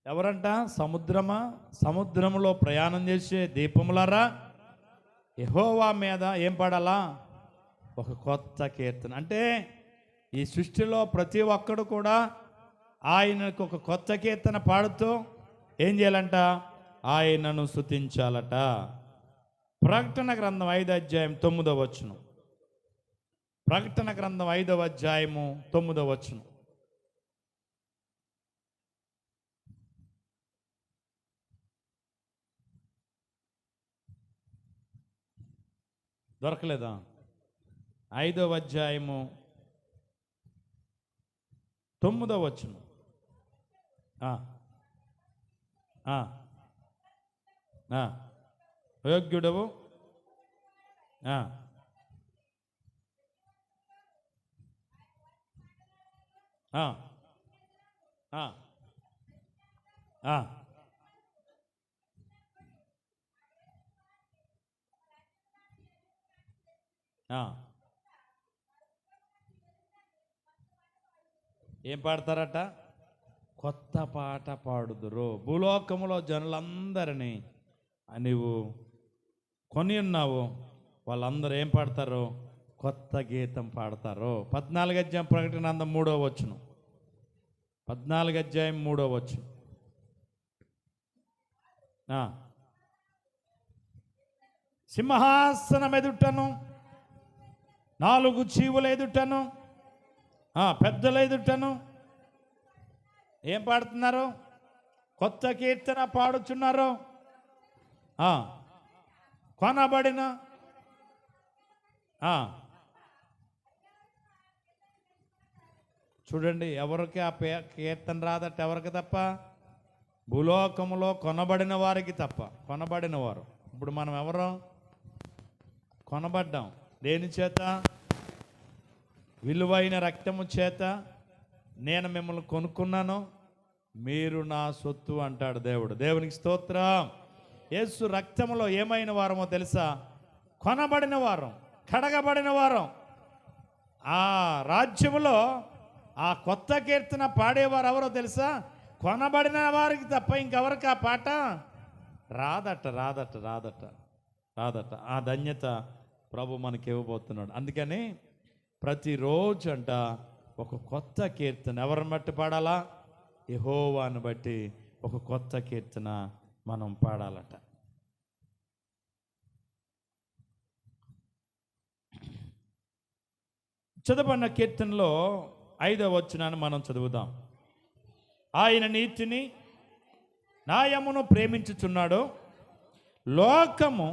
ఎవరంట? సముద్రమా, సముద్రంలో ప్రయాణం చేసే దీపములారా యెహోవా మీద ఏం పాడాలా? ఒక కొత్త కీర్తన. అంటే ఈ సృష్టిలో ప్రతి ఒక్కడు కూడా ఆయనకు ఒక కొత్త కీర్తన పాడుతూ ఏం చేయాలంట? ఆయనను స్తుతించాలట. ప్రకటన గ్రంథం 5వ అధ్యాయం 9వ వచనం. ప్రకటన గ్రంథం 5వ అధ్యాయము 9వ వచనం. దొరకలేదా? 5వ అధ్యాయము 9వ వచనం. యోగ్యుడవు ఏం పాడతారట? కొత్త పాట పాడుదురు. భూలోకములో జనులందరినీ నీవు కొని ఉన్నావు, వాళ్ళందరూ ఏం పాడతారు? కొత్త గీతం పాడతారు. 14వ అధ్యాయం ప్రకటన గ్రంథం 3వ వచనం. 14వ అధ్యాయం 3వ వచనం. సింహాసనం ఎదుటను, 4 జీవుల ఎదుటను, పెద్దల ఎదుటను ఏం పాడుతున్నారు? కొత్త కీర్తన పాడుచున్నారు. కొనబడిన చూడండి, ఎవరికి ఆ కీర్తన రాదట? ఎవరికి తప్ప? భూలోకములో కొనబడిన వారికి తప్ప. కొనబడిన వారు. ఇప్పుడు మనం ఎవరు? కొనబడ్డాం. దేని చేత? విలువైన రక్తము చేత నేను మిమ్మల్ని కొనుక్కున్నాను, మీరు నా సొత్తు అంటాడు దేవుడు. దేవునికి స్తోత్రం. యేసు రక్తములో ఏమైన వారమో తెలుసా? కొనబడిన వారం, కడగబడిన వారం. ఆ రాజ్యములో ఆ కొత్త కీర్తన పాడేవారు ఎవరో తెలుసా? కొనబడిన వారికి తప్ప ఇంకెవరికి ఆ పాట రాదట. రాదట రాదట రాదట. ఆ ధన్యత ప్రభు మనకి ఇవ్వబోతున్నాడు. అందుకని ప్రతిరోజు అంట ఒక కొత్త కీర్తన ఎవరిని బట్టి పాడాలా? యెహోవాను బట్టి ఒక కొత్త కీర్తన మనం పాడాలట. చదవబడిన కీర్తనలో 5వ వచనాన్ని మనం చదువుదాం. ఆయన నీతిని న్యాయమును ప్రేమించుచున్నాడు, లోకము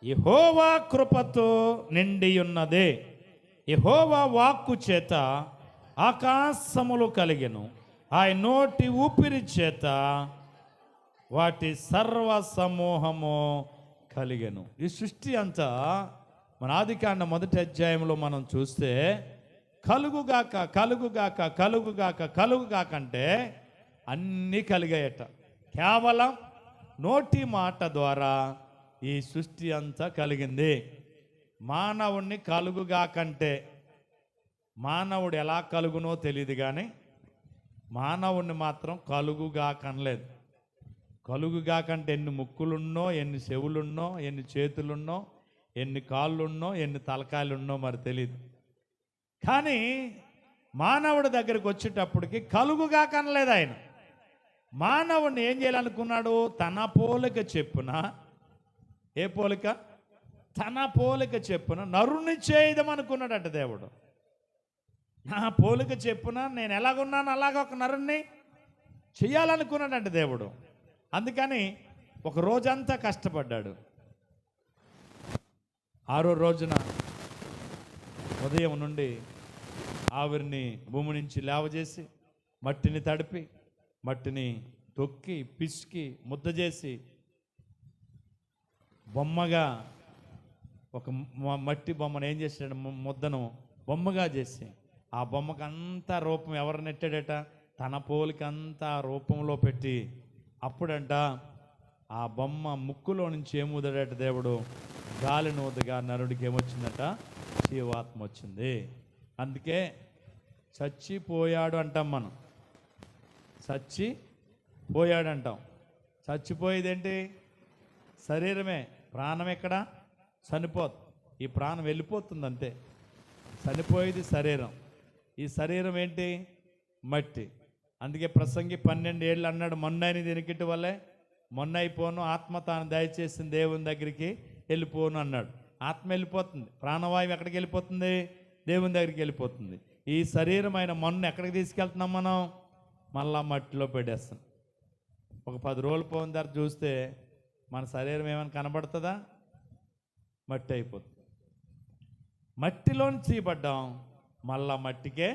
యెహోవా కృపతో నిండి ఉన్నదే. యెహోవా వాక్కు చేత ఆకాశములు కలిగెను, ఆయన నోటి ఊపిరి చేత వాటి సర్వ సమూహము కలిగెను. ఈ సృష్టి అంతా మన ఆదికాండ 1వ అధ్యాయంలో మనం చూస్తే కలుగుగాక కలుగుగాక కలుగుగాక కలుగుగాక అంటే అన్నీ కలిగాయట. కేవలం నోటి మాట ద్వారా ఈ సృష్టి అంతా కలిగింది. మానవుణ్ణి కలుగుగాకంటే మానవుడు ఎలా కలుగునో తెలియదు, కానీ మానవుణ్ణి మాత్రం కలుగుగాకనలేదు. కలుగుగాకంటే ఎన్ని ముక్కులున్నో, ఎన్ని చెవులున్నో, ఎన్ని చేతులున్నో, ఎన్ని కాళ్ళున్నో, ఎన్ని తలకాయలున్నో మరి తెలియదు. కానీ మానవుడి దగ్గరికి వచ్చేటప్పటికి కలుగుగాకనలేదు ఆయన. మానవుడిని ఏం చేయాలనుకున్నాడు? తన పోలిక చెప్పున. ఏ పోలిక? తన పోలిక చెప్పున నరుని చేయదమనుకున్నాడట దేవుడు. నా పోలిక చెప్పున నేను ఎలాగున్నాను అలాగ ఒక నరుణ్ణి చెయ్యాలనుకున్నాడంట దేవుడు. అందుకని ఒక రోజంతా కష్టపడ్డాడు. 6వ రోజున ఉదయం నుండి ఆవిరిని భూమి నుంచి లేవజేసి మట్టిని తడిపి మట్టిని తొక్కి పిసికి ముద్ద చేసి బొమ్మగా ఒక మట్టి బొమ్మను ఏం చేశాడు? ముద్దను బొమ్మగా చేసి ఆ బొమ్మకు అంతా రూపం ఎవరు నెట్టాడట? తన పోలికంతా రూపంలో పెట్టి అప్పుడంట ఆ బొమ్మ ముక్కులో నుంచి ఏముదడట దేవుడు? గాలి నూదగా నరుడికి ఏమొచ్చిందట? జీవాత్మ వచ్చింది. అందుకే చచ్చిపోయాడు అంటాం మనం. చచ్చిపోయాడు అంటాం. చచ్చిపోయేదేంటి? శరీరమే. ప్రాణం ఎక్కడ? చనిపోదు. ఈ ప్రాణం వెళ్ళిపోతుంది అంతే. చనిపోయేది శరీరం. ఈ శరీరం ఏంటి? మట్టి. అందుకే ప్రసంగి 12 ఏళ్ళు అన్నాడు, మొన్నైన దీనికిటి వల్లే మొన్న అయిపోను, ఆత్మ తాను దయచేసిన దేవుని దగ్గరికి వెళ్ళిపోను అన్నాడు. ఆత్మ వెళ్ళిపోతుంది, ప్రాణవాయువు ఎక్కడికి వెళ్ళిపోతుంది? దేవుని దగ్గరికి వెళ్ళిపోతుంది. ఈ శరీరమైన మొన్న ఎక్కడికి తీసుకెళ్తున్నాం మనం? మళ్ళా మట్టిలో పెట్టేస్తాం. ఒక 10 రోజులు పోయిన తర్వాత చూస్తే మన శరీరం ఏమైనా కనబడుతుందా? మట్టి అయిపోతుంది. మట్టిలోని తీయబడ్డాం, మళ్ళా మట్టికే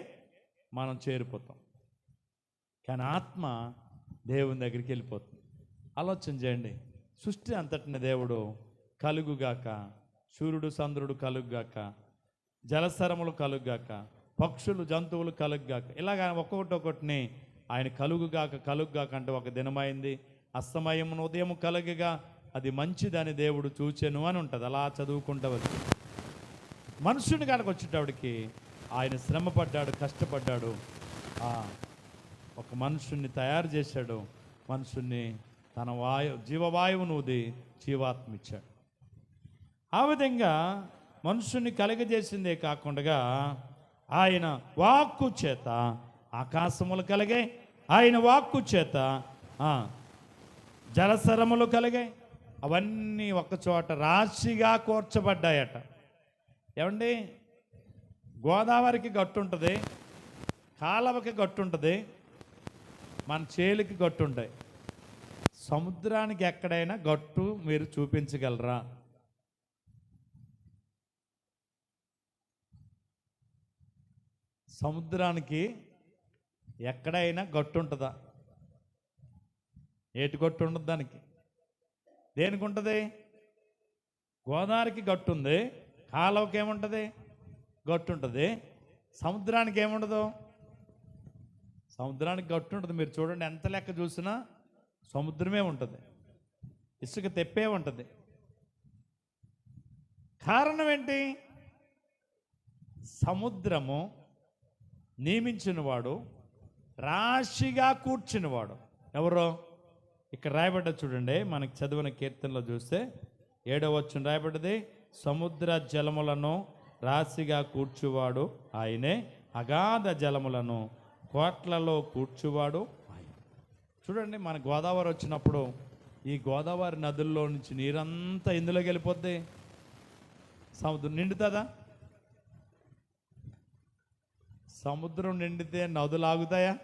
మనం చేరిపోతాం. కానీ ఆత్మ దేవుని దగ్గరికి వెళ్ళిపోతుంది. ఆలోచన చేయండి. సృష్టి అంతటిని దేవుడు కలుగుగాక, సూర్యుడు చంద్రుడు కలుగుగాక, జలసరములు కలుగుగాక, పక్షులు జంతువులు కలుగుగాక, ఇలాగ ఒక్కొక్కటిని ఆయన కలుగుగాక అంటే ఒక దినమైంది, అస్తమయమును ఉదయం కలుగగా అది మంచిదని దేవుడు చూచెను అని ఉంటుంది. అలా చదువుకుంటూ వచ్చి మనుషుని కాడికి వచ్చేటప్పటికి ఆయన శ్రమపడ్డాడు, కష్టపడ్డాడు, ఒక మనుషుణ్ణి తయారు చేశాడు, మనుషుణ్ణి తన జీవవాయువును ఊది జీవాత్మ ఇచ్చాడు. ఆ విధంగా మనుషుణ్ణి కలగజేసిందే కాకుండా ఆయన వాక్కు చేత ఆకాశములు కలిగాయి, ఆయన వాక్కు చేత జలసరములు కలిగాయి. అవన్నీ ఒకచోట రాశిగా కూర్చబడ్డాయట. ఏమండి, గోదావరికి గట్టు ఉంటుంది, కాలవకి గట్టు ఉంటుంది, మన చేలికి గట్టు ఉంటాయి. సముద్రానికి ఎక్కడైనా గట్టు మీరు చూపించగలరా? సముద్రానికి ఎక్కడైనా గట్టు ఉంటుందా? ఏటి గట్టు ఉండదు దానికి. దేనికి ఉంటుంది? గోదావరికి గట్టు ఉంది, కాలువకి ఏముంటుంది? గట్టు ఉంటుంది. సముద్రానికి ఏముండదు? సముద్రానికి గట్టు ఉంటుంది. మీరు చూడండి, ఎంత లెక్క చూసినా సముద్రమే ఉంటుంది, ఇసుక తెప్పే ఉంటుంది. కారణం ఏంటి? సముద్రము నియమించినవాడు, రాశిగా కూర్చునివాడు ఎవరో? ఇక్కడ రాయబడ్డ చూడండి, మనకి చదివిన కీర్తనలో చూస్తే 7వ వచనం రాయబడ్డది, సముద్ర జలములను రాశిగా కూర్చువాడు ఆయనే, అగాధ జలములను కోట్లలో కూర్చువాడు ఆయన. చూడండి, మన గోదావరి వచ్చినప్పుడు ఈ గోదావరి నదుల్లో నుంచి నీరంతా ఇందులోకి వెళ్ళిపోద్ది. సముద్రం నిండుతుందా? సముద్రం నిండితే నదులు ఆగుతాయా?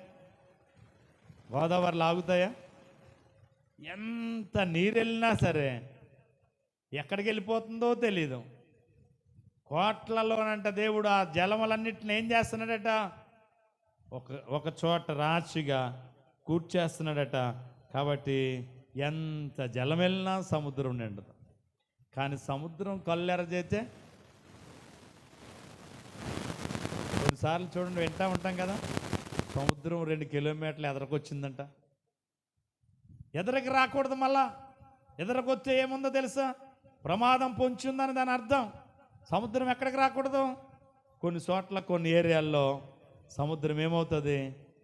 గోదావరిలు ఆగుతాయా? ఎంత నీరు వెళ్ళినా సరే ఎక్కడికి వెళ్ళిపోతుందో తెలీదు. కోట్లలోనంట దేవుడు ఆ జలములన్నిటిని ఏం చేస్తున్నాడట? ఒక చోట రాశిగా కూర్చేస్తున్నాడట. కాబట్టి ఎంత జలం వెళ్ళినా సముద్రం నిండదు. కానీ సముద్రం కళ్ళెర చేస్తే కొన్నిసార్లు చూడండి, వింటూ ఉంటాం కదా, సముద్రం 2 కిలోమీటర్లు ఎదరకొచ్చిందంట. ఎదరికి రాకూడదు. మళ్ళా ఎదరకొచ్చే ఏముందో తెలుసా? ప్రమాదం పొంచుందని దాని అర్థం. సముద్రం ఎక్కడికి రాకూడదు? కొన్ని చోట్ల, కొన్ని ఏరియాల్లో సముద్రం ఏమవుతుంది?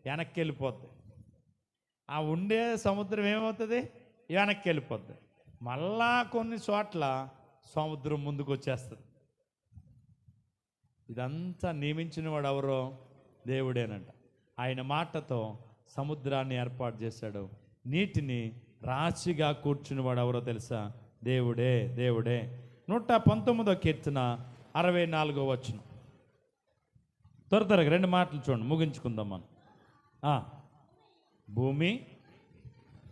వెనక్కి వెళ్ళిపోద్ది. ఆ ఉండే సముద్రం ఏమవుతుంది? వెనక్కి వెళ్ళిపోద్ది. మళ్ళా కొన్ని చోట్ల సముద్రం ముందుకు వచ్చేస్తుంది. ఇదంతా నియమించిన వాడు ఎవరో? దేవుడేనంట. ఆయన మాటతో సముద్రాన్ని ఏర్పాటు చేశాడు. నీటిని రాశిగా కూర్చునివాడు ఎవరో తెలుసా? దేవుడే. దేవుడే. 119వ కీర్తన 64వ వచనం. త్వరగా 2 మాటలు చూడండి, ముగించుకుందాం మనం. భూమి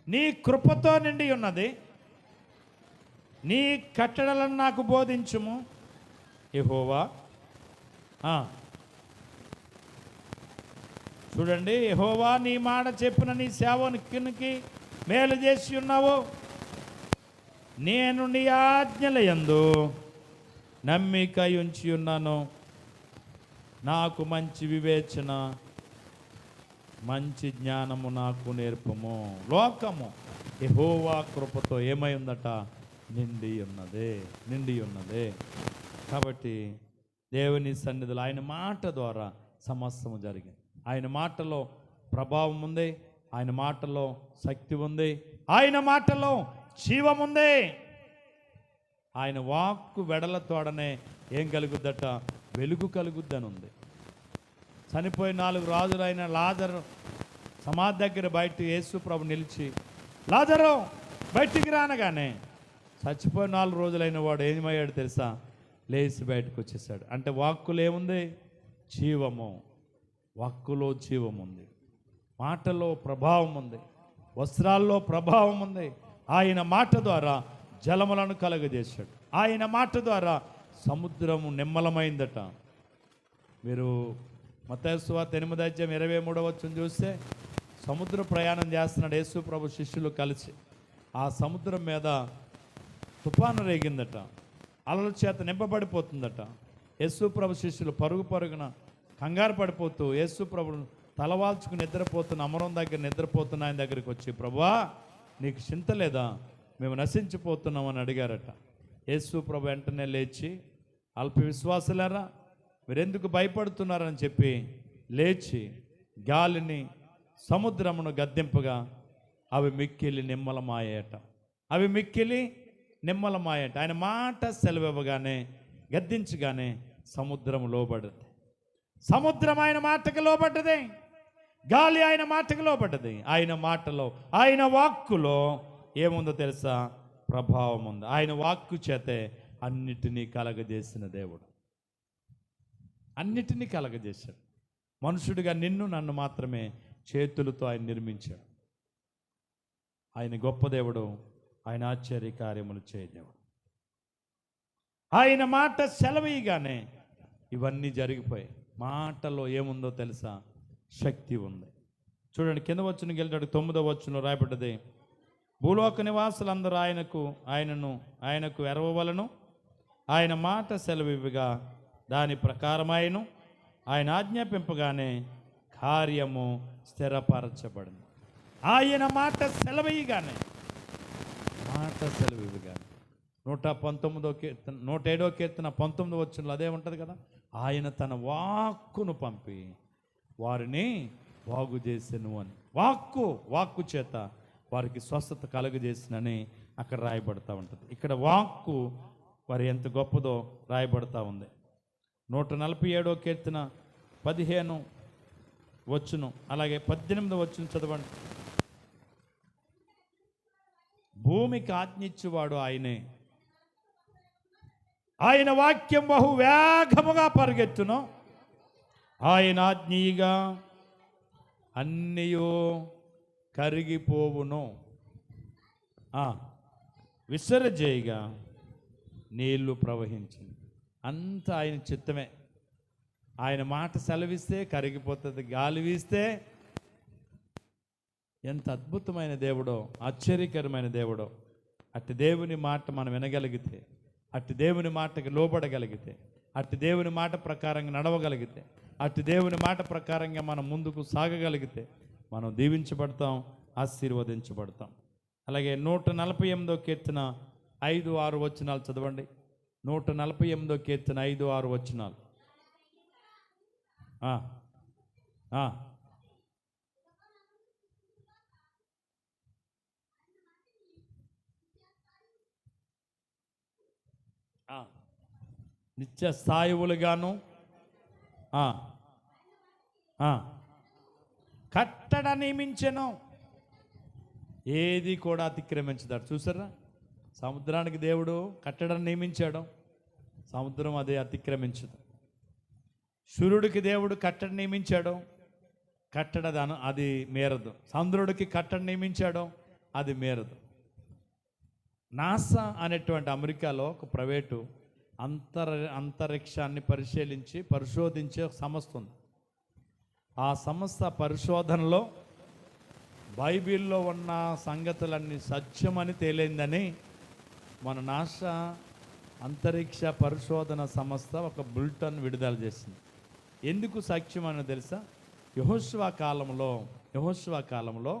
నీ కృపతో నిండి ఉన్నది, నీ కట్టడలను నాకు బోధించుము యెహోవా. చూడండి, యెహోవా నీ మాట చెప్పిన నీ సేవకునికి మేలు చేసి ఉన్నావు. నేను నీ ఆజ్ఞల యందు నమ్మిక ఉంచి ఉన్నాను. నాకు మంచి వివేచన, మంచి జ్ఞానము నాకు నేర్పము. లోకము యెహోవా కృపతో ఏమై ఉందట? నిండి ఉన్నదే, నిండి ఉన్నదే. కాబట్టి దేవుని సన్నిధిలో ఆయన మాట ద్వారా సమస్తము జరిగింది. ఆయన మాటలో ప్రభావం ఉంది, ఆయన మాటలో శక్తి ఉంది, ఆయన మాటలో జీవం ఉంది. ఆయన వాక్కు వెడలతోడనే ఏం కలుగుద్దట? వెలుగు కలుగుద్దని ఉంది. చనిపోయి 4 రాజులైన లాజరు సమాధి దగ్గర బయట యేసు ప్రభు నిలిచి, లాజరు బయటికి రానగానే చచ్చిపోయి 4 రోజులైన వాడు ఏమయ్యాడు తెలుసా? లేచి బయటకు వచ్చేసాడు. అంటే వాక్కులో ఏముంది? జీవము. వాక్కులో జీవం ఉంది, మాటలో ప్రభావం ఉంది, వస్త్రాల్లో ప్రభావం ఉంది. ఆయన మాట ద్వారా జలములను కలుగజేశాడు. ఆయన మాట ద్వారా సముద్రము నిమ్మలమైందట. మీరు మత్తయి సువార్త 8:23 చూస్తే సముద్ర ప్రయాణం చేస్తున్నాడు యేసు ప్రభు శిష్యులు కలిసి. ఆ సముద్రం మీద తుఫాను రేగిందట, అలల చేత నింపబడిపోతుందట. యేసు ప్రభు శిష్యులు పరుగు పరుగున కంగారు పడిపోతూ యేసు ప్రభును తలవాల్చుకుని నిద్రపోతున్న అమరం దగ్గర నిద్రపోతున్న ఆయన దగ్గరికి వచ్చి, ప్రభువా నీకు చింత లేదా, మేము నశించిపోతున్నామని అడిగారట. యేసు ప్రభు వెంటనే లేచి, అల్ప విశ్వాసులారా మీరెందుకు భయపడుతున్నారని చెప్పి లేచి గాలిని సముద్రమును గద్దింపగా అవి మిక్కిలి నిమ్మలమాయట. అవి మిక్కిలి నిమ్మలమాయట. ఆయన మాట సెలవివ్వగానే, గద్దించగానే సముద్రం లోబడ్డది. సముద్రం ఆయన మాటకు లోబడ్డది. గాలి ఆయన మాటకు లోబడ్డది. ఆయన మాటలో, ఆయన వాక్కులో ఏముందో తెలుసా? ప్రభావం ఉంది. ఆయన వాక్కు చేతే అన్నిటినీ కలగజేసిన దేవుడు. అన్నిటినీ కలగజేశాడు. మనుషుడిగా నిన్ను నన్ను మాత్రమే చేతులతో ఆయన నిర్మించాడు. ఆయన గొప్ప దేవుడు. ఆయన ఆశ్చర్య కార్యములు చేయ దేవుడు. ఆయన మాట సెలవీయగానే ఇవన్నీ జరిగిపోయాయి. మాటలో ఏముందో తెలుసా? శక్తి ఉంది. చూడండి, కింద వచనం వెళ్తాడు. 9వ వచనంలో రాయబడ్డది, భూలోక నివాసులందరూ ఆయనకు ఎరవవలను. ఆయన మాట సెలవివ్వగా దాని ప్రకారమాయను. ఆయన ఆజ్ఞాపింపగానే కార్యము స్థిరపరచబడింది. ఆయన మాట సెలవీయగానే, మాట సెలవివ్వగానే 119వ కీర్తన 107వ కీర్తన 19వ వచనంలో అదే ఉంటుంది కదా, ఆయన తన వాక్కును పంపి వారిని బాగు చేసెను అని. వాక్కు చేత వారికి స్వస్థత కలుగజేసినని అక్కడ రాయబడతా ఉంటుంది. ఇక్కడ వాక్కు వారి ఎంత గొప్పదో రాయబడతా ఉంది. 147వ కీర్తన 15వ వచనం, అలాగే 18వ వచనం చదవండి. భూమికి ఆజ్ఞిచ్చువాడు ఆయనే, ఆయన వాక్యం బహు వేగముగా పరిగెత్తును. ఆయన ఆజ్ఞీగా అన్నీయో కరిగిపోవును. విసర్జేయగా నీళ్లు ప్రవహించింది. అంతా ఆయన చిత్తమే. ఆయన మాట సెలవిస్తే కరిగిపోతుంది. గాలి వీస్తే ఎంత అద్భుతమైన దేవుడో, ఆశ్చర్యకరమైన దేవుడో. అట్టి దేవుని మాట మనం వినగలిగితే, అట్టి దేవుని మాటకి లోబడగలిగితే, అట్టి దేవుని మాట ప్రకారంగా నడవగలిగితే, అట్టి దేవుని మాట ప్రకారంగా మనం ముందుకు సాగగలిగితే మనం దీవించబడతాం, ఆశీర్వదించబడతాం. అలాగే 148వ కీర్తన 5-6 వచనాలు చదవండి. 148వ కీర్తన 5-6 వచనాలు. నిత్య స్థాయువులుగాను కట్టడ నియమించెను. ఏది కూడా అతిక్రమించదాడు. చూసారా, సముద్రానికి దేవుడు కట్టడం నియమించాడు, సముద్రం అదే అతిక్రమించదు. సూర్యుడికి దేవుడు కట్టడ నియమించాడు, అది మేరదు. చంద్రుడికి కట్టడ నియమించాడు, అది మేరదు. నాసా అనేటువంటి అమెరికాలో ఒక ప్రైవేటు అంతరిక్షాన్ని పరిశోధించే ఒక సంస్థ ఉంది. ఆ సంస్థ పరిశోధనలో బైబిల్లో ఉన్న సంగతులన్నీ సత్యమని తేలిందని మన నాసా అంతరిక్ష పరిశోధన సంస్థ ఒక బులెటిన్ విడుదల చేసింది. ఎందుకు సత్యం అని తెలుసా? యెహోషువ కాలంలో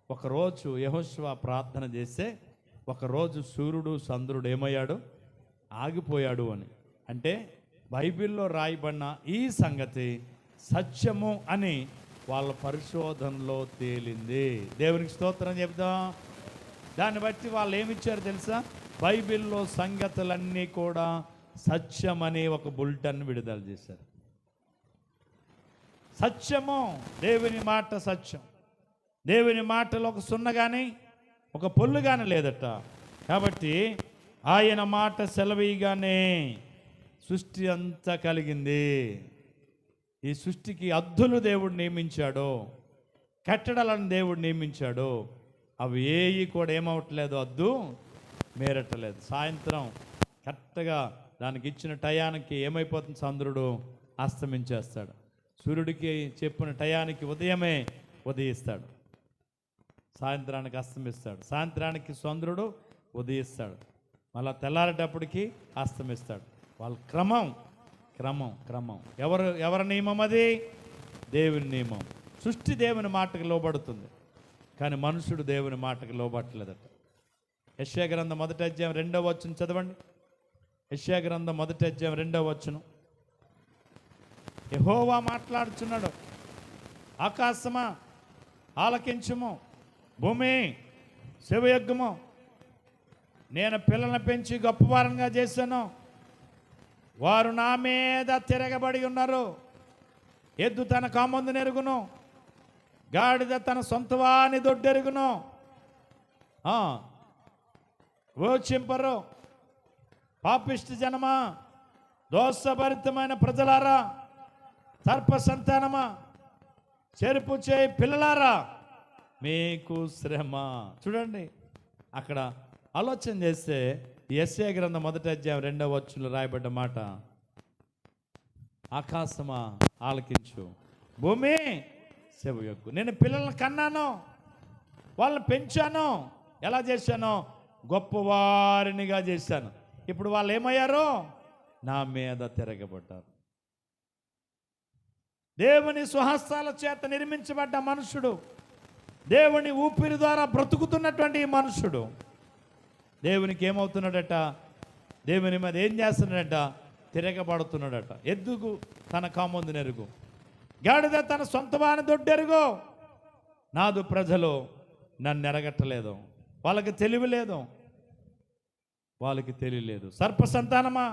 ఒకరోజు యెహోషువ ప్రార్థన చేస్తే ఒకరోజు సూర్యుడు చంద్రుడు ఏమయ్యాడు? ఆగిపోయాడు అని. అంటే బైబిల్లో రాయబడిన ఈ సంగతి సత్యము అని వాళ్ళ పరిశోధనలో తేలింది. దేవునికి స్తోత్రం చెప్దాం. దాన్ని బట్టి వాళ్ళు ఏమిచ్చారు తెలుసా? బైబిల్లో సంగతులన్నీ కూడా సత్యమని ఒక బులెటిన్ విడుదల చేశారు. సత్యము, దేవుని మాట సత్యం. దేవుని మాటలో ఒక సున్న కానీ ఒక పొల్లు కానీ లేదట. కాబట్టి ఆయన మాట సెలవీయగానే సృష్టి అంతా కలిగింది. ఈ సృష్టికి అద్దులు దేవుడు నియమించాడు, కట్టడాలను దేవుడు నియమించాడు. అవి ఏవి కూడా ఏమవట్లేదు, అద్దు మేరట్టలేదు. సాయంత్రం కరెక్ట్గా దానికి ఇచ్చిన టయానికి ఏమైపోతుంది? చంద్రుడు అస్తమించేస్తాడు. సూర్యుడికి చెప్పిన టయానికి ఉదయమే ఉదయిస్తాడు, సాయంత్రానికి అస్తమిస్తాడు, సాయంత్రానికి చంద్రుడు ఉదయిస్తాడు, మళ్ళా తెల్లారేటప్పటికి అస్తమిస్తాడు. వాళ్ళ క్రమం క్రమం క్రమం. ఎవరి నియమం అది? దేవుని నియమం. సృష్టి దేవుని మాటకు లోబడుతుంది, కానీ మనుషుడు దేవుని మాటకు లోబట్టలేదట. యెషయా గ్రంథం 1వ అధ్యాయం 2వ వచనం చదవండి. యెషయా గ్రంథం 1వ అధ్యాయం 2వ వచనం. యెహోవా మాట్లాడుచున్నాడు, ఆకాశమా ఆలకించుము, భూమి శివయజ్ఞము, నేను పిల్లలను పెంచి గొప్పవారంగా చేశాను, వారు నా మీద తిరగబడి ఉన్నారు. ఎద్దు తన కామందు నెరుగును, గాడిద తన సొంతవాని దొడ్డెరుగును. ఓచింపరు. పాపిష్టి జనమా, దోషభరితమైన ప్రజలారా, సర్ప సంతానమా, చెరుపు చేయి పిల్లలారా, మీకు శ్రమ. చూడండి, అక్కడ ఆలోచన చేస్తే యెషయా గ్రంథం 1వ అధ్యాయం 2వ వచనంలో రాయబడ్డ మాట, ఆకాశమా ఆలకించు, భూమి సెవయొగ్గు. నేను పిల్లలను కన్నాను, వాళ్ళని పెంచాను. ఎలా చేశాను? గొప్పవారినిగా చేశాను. ఇప్పుడు వాళ్ళు ఏమయ్యారు? నా మీద తిరగబడ్డారు. దేవుని స్వహస్తాల చేత నిర్మించబడ్డ మనుషుడు, దేవుని ఊపిరి ద్వారా బ్రతుకుతున్నటువంటి ఈ మనుషుడు దేవునికి ఏమవుతున్నాడట? దేవుని మీద ఏం చేస్తున్నాడట? తిరగబడుతున్నాడట. ఎద్దుకు తన కామందు నెరుగు, గాడిద తన సొంతవాని దొడ్డెరుగు. నాదు ప్రజలు నన్ను ఎరగట్టలేదు, వాళ్ళకి తెలివి లేదు, వాళ్ళకి తెలియలేదు. సర్ప సంతానమా,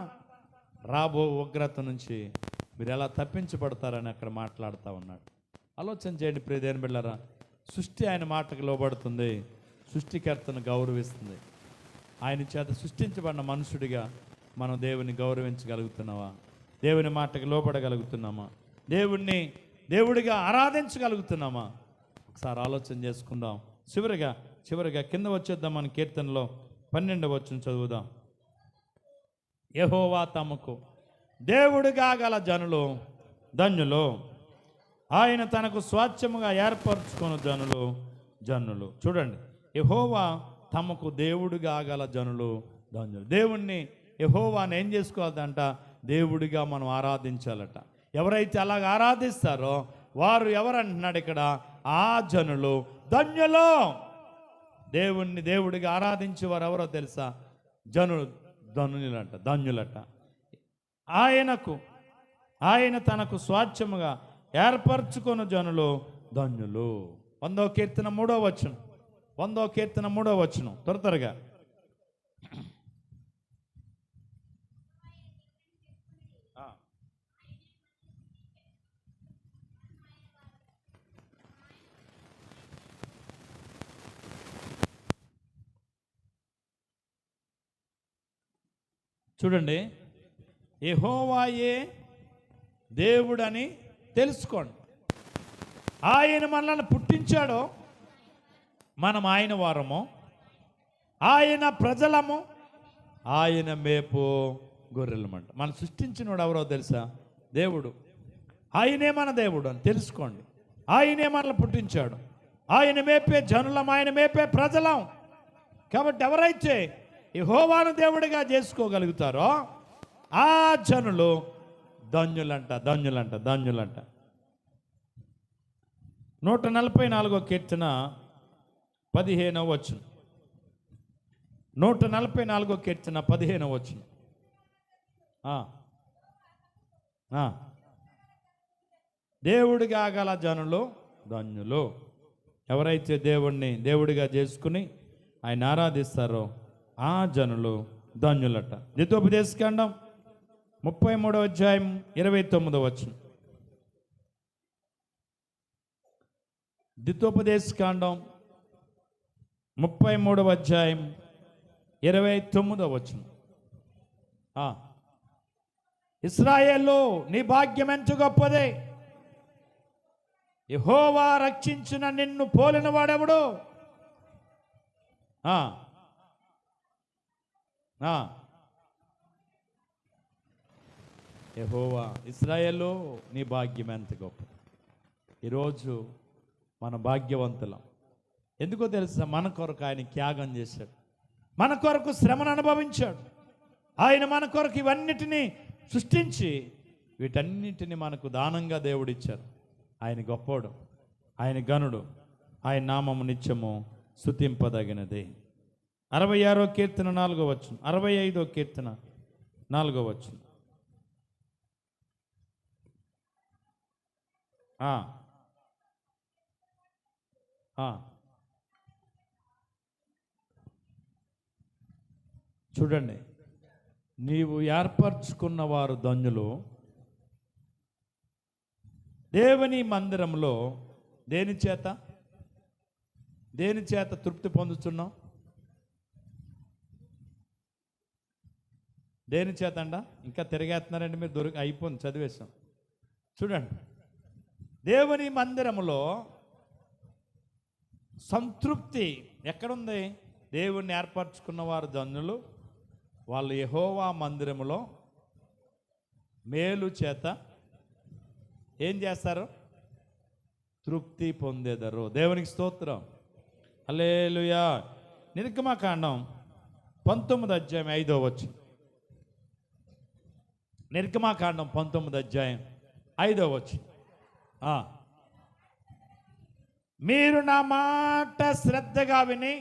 రాబో ఉగ్రత నుంచి మీరు ఎలా తప్పించబడతారని అక్కడ మాట్లాడుతూ ఉన్నాడు. ఆలోచన చేయండి ప్రియ దేవుని బిడ్డలారా. సృష్టి ఆయన మాటకు లోబడుతుంది, సృష్టికర్తను గౌరవిస్తుంది. ఆయన చేత సృష్టించబడిన మనుషుడిగా మనం దేవుని గౌరవించగలుగుతున్నావా? దేవుని మాటకు లోబడగలుగుతున్నామా? దేవుడిగా ఆరాధించగలుగుతున్నామా? ఒకసారి ఆలోచన చేసుకుందాం. చివరిగా కింద వచ్చేద్దాం. మన కీర్తనలో 12వ వచనం చదువుదాం. యెహోవా తమకు దేవుడిగా గల జనులు ధన్యులు, ఆయన తనకు స్వాస్థ్యముగా ఏర్పరచుకున్న జనులు. చూడండి, యెహోవా తమకు దేవుడిగా గల జనులు ధన్యులు. దేవుణ్ణి యెహోవాని ఏం చేసుకోవాలంట? దేవుడిగా మనం ఆరాధించాలట. ఎవరైతే అలాగ ఆరాధిస్తారో వారు ఎవరంటున్నాడు ఇక్కడ? ఆ జనులు ధన్యులు. దేవుణ్ణి దేవుడిగా ఆరాధించే వారు ఎవరో తెలుసా? ధన్యులట. ఆయన తనకు స్వాస్థ్యముగా ఏర్పరచుకున్న జనులు ధన్యులు. 100వ కీర్తన 3వ వచనం. 100వ కీర్తన 3వ వచనం త్వరగా. చూడండి, యెహోవాయే దేవుడని తెలుసుకోండి. ఆయన మనల్ని పుట్టించాడు, మనం ఆయన వారము, ఆయన ప్రజలము, ఆయన మేపు గొర్రెలమంట. మనం సృష్టించినోడు ఎవరో తెలుసా? దేవుడు. ఆయనే మన దేవుడు అని తెలుసుకోండి. ఆయనే మనల్ని పుట్టించాడు, ఆయన మేపే జనులం, ఆయన మేపే ప్రజలం. కాబట్టి ఎవరైతే యెహోవాను దేవుడిగా చేసుకోగలుగుతారో ఆ జనులు ధన్యులంట. 144వ కీర్తన 15వ వచనం. 144వ కీర్తన 15వ వచనం. దేవుడిగా గల జనులు ధన్యులు. ఎవరైతే దేవుడిని దేవుడిగా చేసుకుని ఆయన ఆరాధిస్తారో ఆ జనులు ధన్యులట. ద్వితోపదేశకాండం 33వ అధ్యాయం 29వ వచనం. ద్వితోపదేశకాండం 33వ అధ్యాయం 29వ వచనం. ఇశ్రాయేలు, నీ భాగ్యం ఎంత గొప్పదే, యెహోవా రక్షించిన నిన్ను పోలిన వాడెవడు? యెహోవా ఇశ్రాయేలు నీ భాగ్యం ఎంత గొప్ప. ఈరోజు మన భాగ్యవంతులం. ఎందుకో తెలుసా? మన కొరకు ఆయన త్యాగం చేశాడు, మన కొరకు శ్రమను అనుభవించాడు. ఆయన మన కొరకు ఇవన్నిటినీ సృష్టించి వీటన్నిటిని మనకు దానంగా దేవుడిచ్చారు. ఆయన గొప్పోడు, ఆయన గనుడు, ఆయన నామము నిత్యము స్తుతింపదగినది. 66వ కీర్తన 4వ వచనం, 65వ కీర్తన 4వ వచనం. చూడండి, నీవు ఏర్పరచుకున్న వారు ధన్యులు. దేవుని మందిరంలో దేని చేత తృప్తి పొందుతున్నాం? దేని చేత అంట? ఇంకా తిరిగేస్తున్నారండి మీరు. అయిపోయింది, చదివేశాం. చూడండి, దేవుని మందిరములో సంతృప్తి ఎక్కడుంది? దేవుణ్ణి ఏర్పరచుకున్న వారు ధన్యులు, వాళ్ళు యెహోవా మందిరములో మేలు చేత ఏం చేస్తారు? తృప్తి పొందేదరు. దేవునికి స్తోత్రం, హల్లెలూయా. నిర్గమకాండం 19వ అధ్యాయం 5వ వచనం. నిర్గమకాండం 19వ అధ్యాయం 5వ వచనం. మీరు నా మాట శ్రద్ధగా విని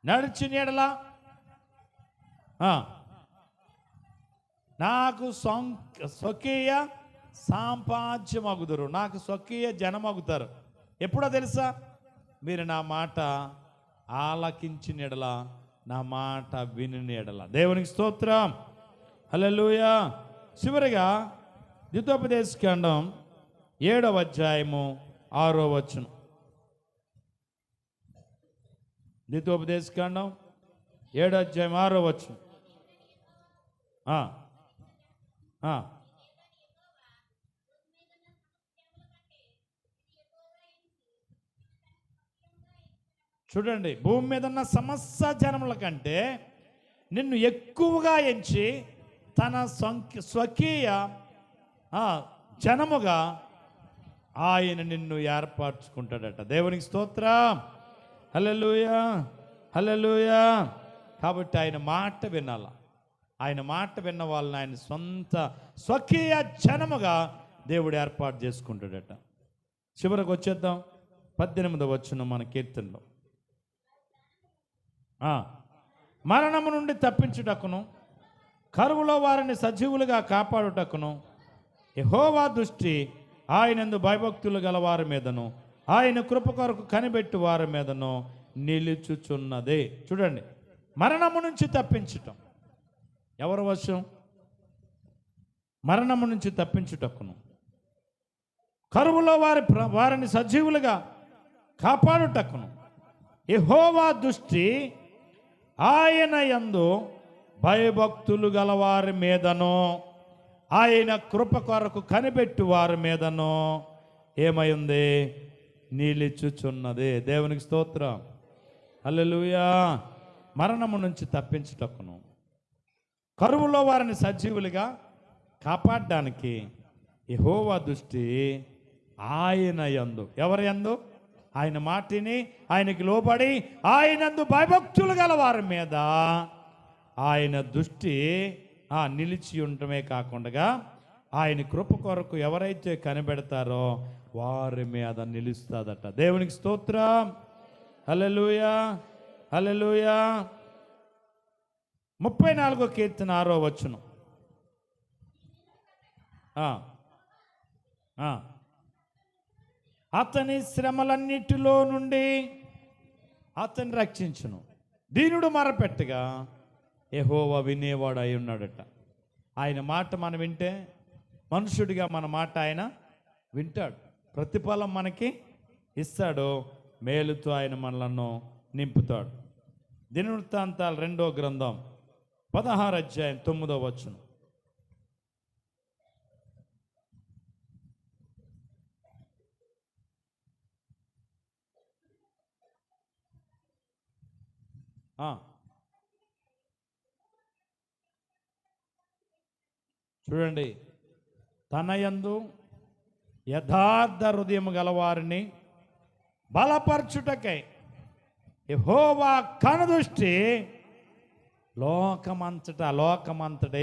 నడిచిన యెడల నాకు స్వకీయ సాంపాద్యమగుదురు. నాకు స్వకీయ జనమగుతారు. ఎప్పుడో తెలుసా? మీరు నా మాట ఆలకించిన యెడల, నా మాట విని యెడల. దేవునికి స్తోత్రం, హల్లెలూయా. చివరిగా ద్వితోపదేశకాండం 7వ అధ్యాయము 6వ వచనం. ద్వితోపదేశకాండం 7వ అధ్యాయం 6వ వచనం. చూడండి, భూమి మీద ఉన్న సమస్త జనముల కంటే నిన్ను ఎక్కువగా ఎంచి తన స్వకీయ జనముగా ఆయన నిన్ను ఏర్పరచుకుంటాడట. దేవునికి స్తోత్రం, హల్లెలూయా, హల్లెలూయా. కాబట్టి ఆయన మాట వినాల. ఆయన మాట విన్న వాళ్ళని ఆయన సొంత స్వకీయ జనముగా దేవుడు ఏర్పాటు చేసుకుంటాడట. చివరికి వచ్చేద్దాం 18వ వచనం మన కీర్తనలో. మరణము నుండి తప్పించుటకును, కరువులో వారిని సజీవులుగా కాపాడుటకును యెహోవా దృష్టి ఆయనందు భయభక్తులు గల వారి మీదను, ఆయన కృప కొరకు కనిపెట్టు వారి మీదను నిలుచుచున్నదే. చూడండి, మరణము నుంచి తప్పించటం ఎవరి వశం? మరణము నుంచి తప్పించుటకును, కరువులో వారిని సజీవులుగా కాపాడుటకును యెహోవా దృష్టి ఆయన యందు భయభక్తులు గల వారి మీదను, ఆయన కృప కొరకు కనిపెట్టు వారి మీదను ఏమై ఉంది? నిలుచుచున్నది. దేవునికి స్తోత్రం, హల్లెలూయా. మరణము నుంచి తప్పించుటకును, కరువులో వారిని సజీవులుగా కాపాడడానికి యెహోవా దృష్టి ఆయన యందు. ఎవరి యందు? ఆయన మాటిని ఆయనకి లోబడి ఆయనందు భయభక్తులు గల వారి మీద ఆయన దృష్టి నిలిచి ఉండటమే కాకుండా ఆయన కృప కొరకు ఎవరైతే కనిపెడతారో వారి మీద నిలుస్తుందట. దేవునికి స్తోత్రం, హల్లెలూయా, హల్లెలూయా. 34వ కీర్తన 6వ వచనం. అతని శ్రమలన్నిటిలో నుండి అతన్ని రక్షించును. దీనుడు మరపెట్టగా యెహోవా వినేవాడు అయి ఉన్నాడట. ఆయన మాట మనం వింటే, మనుషుడిగా మన మాట ఆయన వింటాడు, ప్రతిఫలం మనకి ఇస్తాడు, మేలుతో ఆయన మనలను నింపుతాడు. దినవృత్తాంతాలు 2వ గ్రంథం 16వ అధ్యాయం 9వ వచనం. చూడండి, తన యందు యథార్థ హృదయం గలవారిని బలపరచుటకై యెహోవా కనుదృష్టి లోకమంతట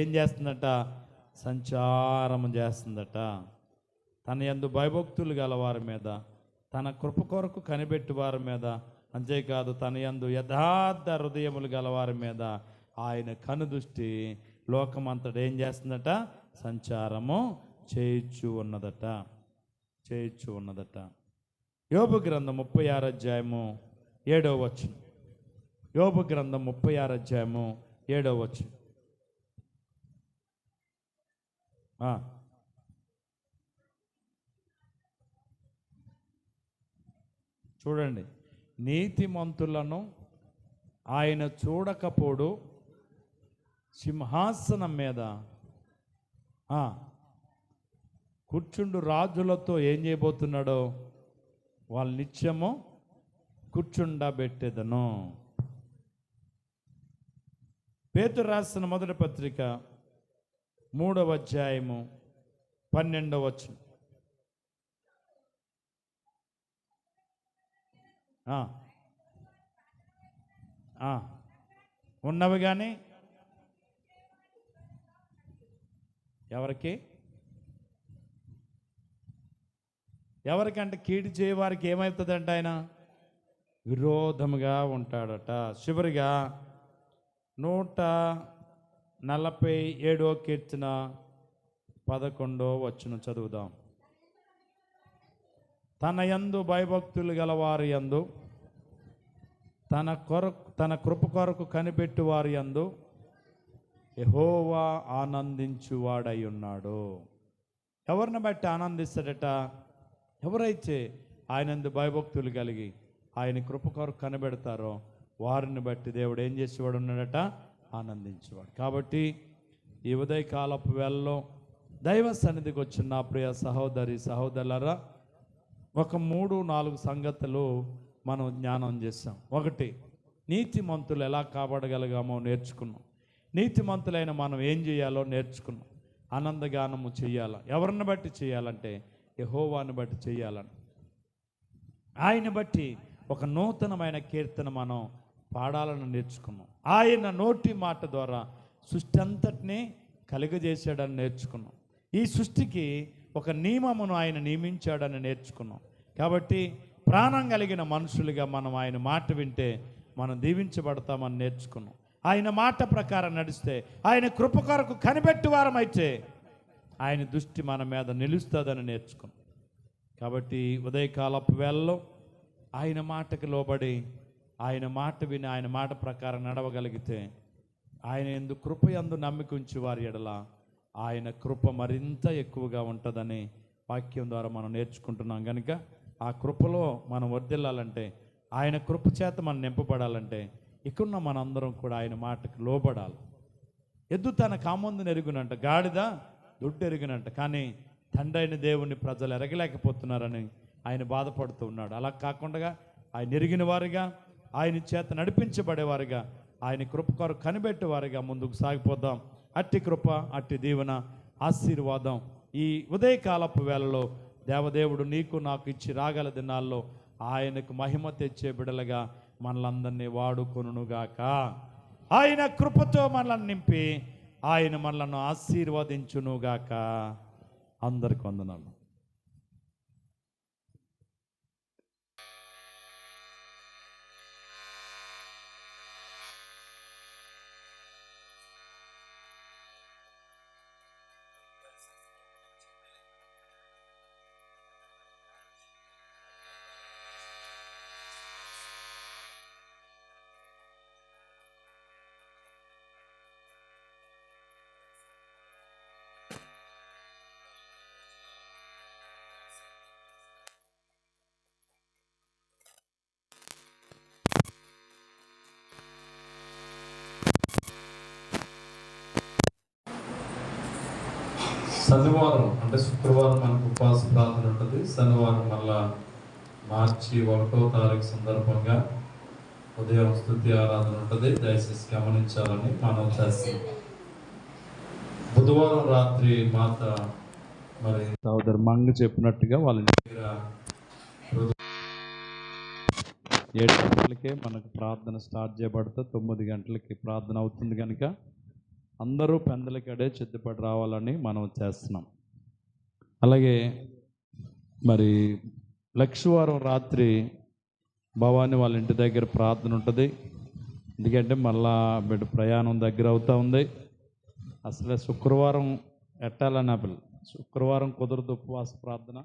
ఏం చేస్తుందట? సంచారము చేస్తుందట. తన యందు భయభక్తులు గలవారి మీద, తన కృప కొరకు కనిపెట్టి వారి మీద, అంతేకాదు తన యందు యథార్థ హృదయములు గలవారి మీద ఆయన కనుదృష్టి లోకమంతట ఏం చేస్తుందట? సంచారము చేయుచు ఉన్నదట. యోబు గ్రంథం 36 అధ్యాయము 7వ వచనం. యోబు గ్రంథం 36 అధ్యాయము 7వ వచనం. చూడండి, నీతిమంతులను ఆయన చూడకపోడు, సింహాసనం మీద కూర్చుండు రాజులతో ఏం చేయబోతున్నాడో వాళ్ళు నిత్యము కూర్చుండబెట్టెదను. పేతురు రాసిన మొదటి పత్రిక 3వ అధ్యాయము 12వ వచనం. ఉన్నవి కానీ ఎవరికంటే కీడు చేయవారికి ఏమవుతుందంట? ఆయన విరోధముగా ఉంటాడట. చివరిగా 147వ కీర్తన 11వ వచనం చదువుదాం. తన యందు భయభక్తులు గలవారి యందు, తన కృప కొరకు కనిపెట్టు వారి యందు యెహోవా ఆనందించువాడై ఉన్నాడు. ఎవరిని బట్టి ఆనందిస్తాడట? ఎవరైతే ఆయనందు భయభక్తులు కలిగి ఆయన కృప కొరకు కనిపెడతారో వారిని బట్టి దేవుడు ఏం చేసేవాడు ఉన్నాడట? ఆనందించేవాడు. కాబట్టి ఈ ఉదయకాలపు వేళలో దైవ సన్నిధికి వచ్చిన నా ప్రియ సహోదరులారా, ఒక 3-4 సంగతులు మనం జ్ఞానం చేస్తాం. 1, నీతిమంతులు ఎలా కాపాడగలిగామో నేర్చుకున్నాం. నీతిమంతులైన మనం ఏం చేయాలో నేర్చుకున్నాం. ఆనందగానము చేయాలా? ఎవరిని బట్టి చేయాలంటే యెహోవాని బట్టి చేయాలని, ఆయన బట్టి ఒక నూతనమైన కీర్తన మనం పాడాలని నేర్చుకున్నాం. ఆయన నోటి మాట ద్వారా సృష్టి అంతటినీ కలుగజేశాడని నేర్చుకున్నాం. ఈ సృష్టికి ఒక నియమమును ఆయన నియమించాడని నేర్చుకున్నాం. కాబట్టి ప్రాణం కలిగిన మనుషులుగా మనం ఆయన మాట వింటే మనం దీవించబడతామని నేర్చుకున్నాం. ఆయన మాట ప్రకారం నడిస్తే, ఆయన కృప కొరకు కనిపెట్టి వారమైతే ఆయన దృష్టి మన మీద నిలుస్తుందని నేర్చుకున్నాం. కాబట్టి ఉదయకాలపు వేళలో ఆయన మాటకు లోబడి, ఆయన మాట విని, ఆయన మాట ప్రకారం నడవగలిగితే, ఆయన యందు కృప యందు నమ్మిక ఉంచి వారి ఎడల ఆయన కృప మరింత ఎక్కువగా ఉంటుందని వాక్యం ద్వారా మనం నేర్చుకుంటున్నాం. కనుక ఆ కృపలో మనం వర్ధిల్లాలంటే, ఆయన కృప చేత మనం నింపబడాలంటే, ఇక్కడున్న మనందరం కూడా ఆయన మాటకు లోబడాలి. ఎద్దు తన కామందును ఎరుగునంట, గాడిద దుడ్డు ఎరిగినంట, కానీ తండ్రి అయిన దేవుని ప్రజలు ఎరగలేకపోతున్నారని ఆయన బాధపడుతూ ఉన్నాడు. అలా కాకుండా ఆయన ఎరిగిన వారిగా, ఆయన చేత నడిపించబడేవారిగా, ఆయన కృప కొరకు కనిపెట్టేవారిగా ముందుకు సాగిపోదాం. అట్టి కృప, అట్టి దీవెన, ఆశీర్వాదం ఈ ఉదయకాలపు వేళలో దేవదేవుడు నీకు నాకు ఇచ్చి రాగల దినాల్లో ఆయనకు మహిమ తెచ్చే బిడలుగా మనలందరినీ వాడుకొనుగాక. ఆయన కృపతో మనల్ని నింపి ఆయన మనలను ఆశీర్వదించునుగాక. అందరికి వందనాలు. శనివారం అంటే శుక్రవారం మనకు ఉపవాస ప్రార్థన ఉంటుంది. శనివారం మళ్ళా మార్చి 1వ తారీఖు సందర్భంగా ఉదయం స్తుతి ఆరాధన ఉంటుంది. దయచేసి గమనించాలని మనం చేస్తాం. బుధవారం రాత్రి మాత మరి సోదరు మంగ చెప్పినట్టుగా వాళ్ళ దగ్గర 7 గంటలకే మనకు ప్రార్థన స్టార్ట్ చేయబడితే 9 గంటలకి ప్రార్థన అవుతుంది కనుక అందరూ పెందలకడే సిద్ధపడి రావాలని మనం చేస్తున్నాం. అలాగే మరి లక్షవారం రాత్రి భవాని వాళ్ళ ఇంటి దగ్గర ప్రార్థన ఉంటుంది. ఎందుకంటే మళ్ళా బిడ్డ ప్రయాణం దగ్గర అవుతూ ఉంది. అసలే శుక్రవారం ఎట్టాలని శుక్రవారం కుదరదు ఉపవాస ప్రార్థన,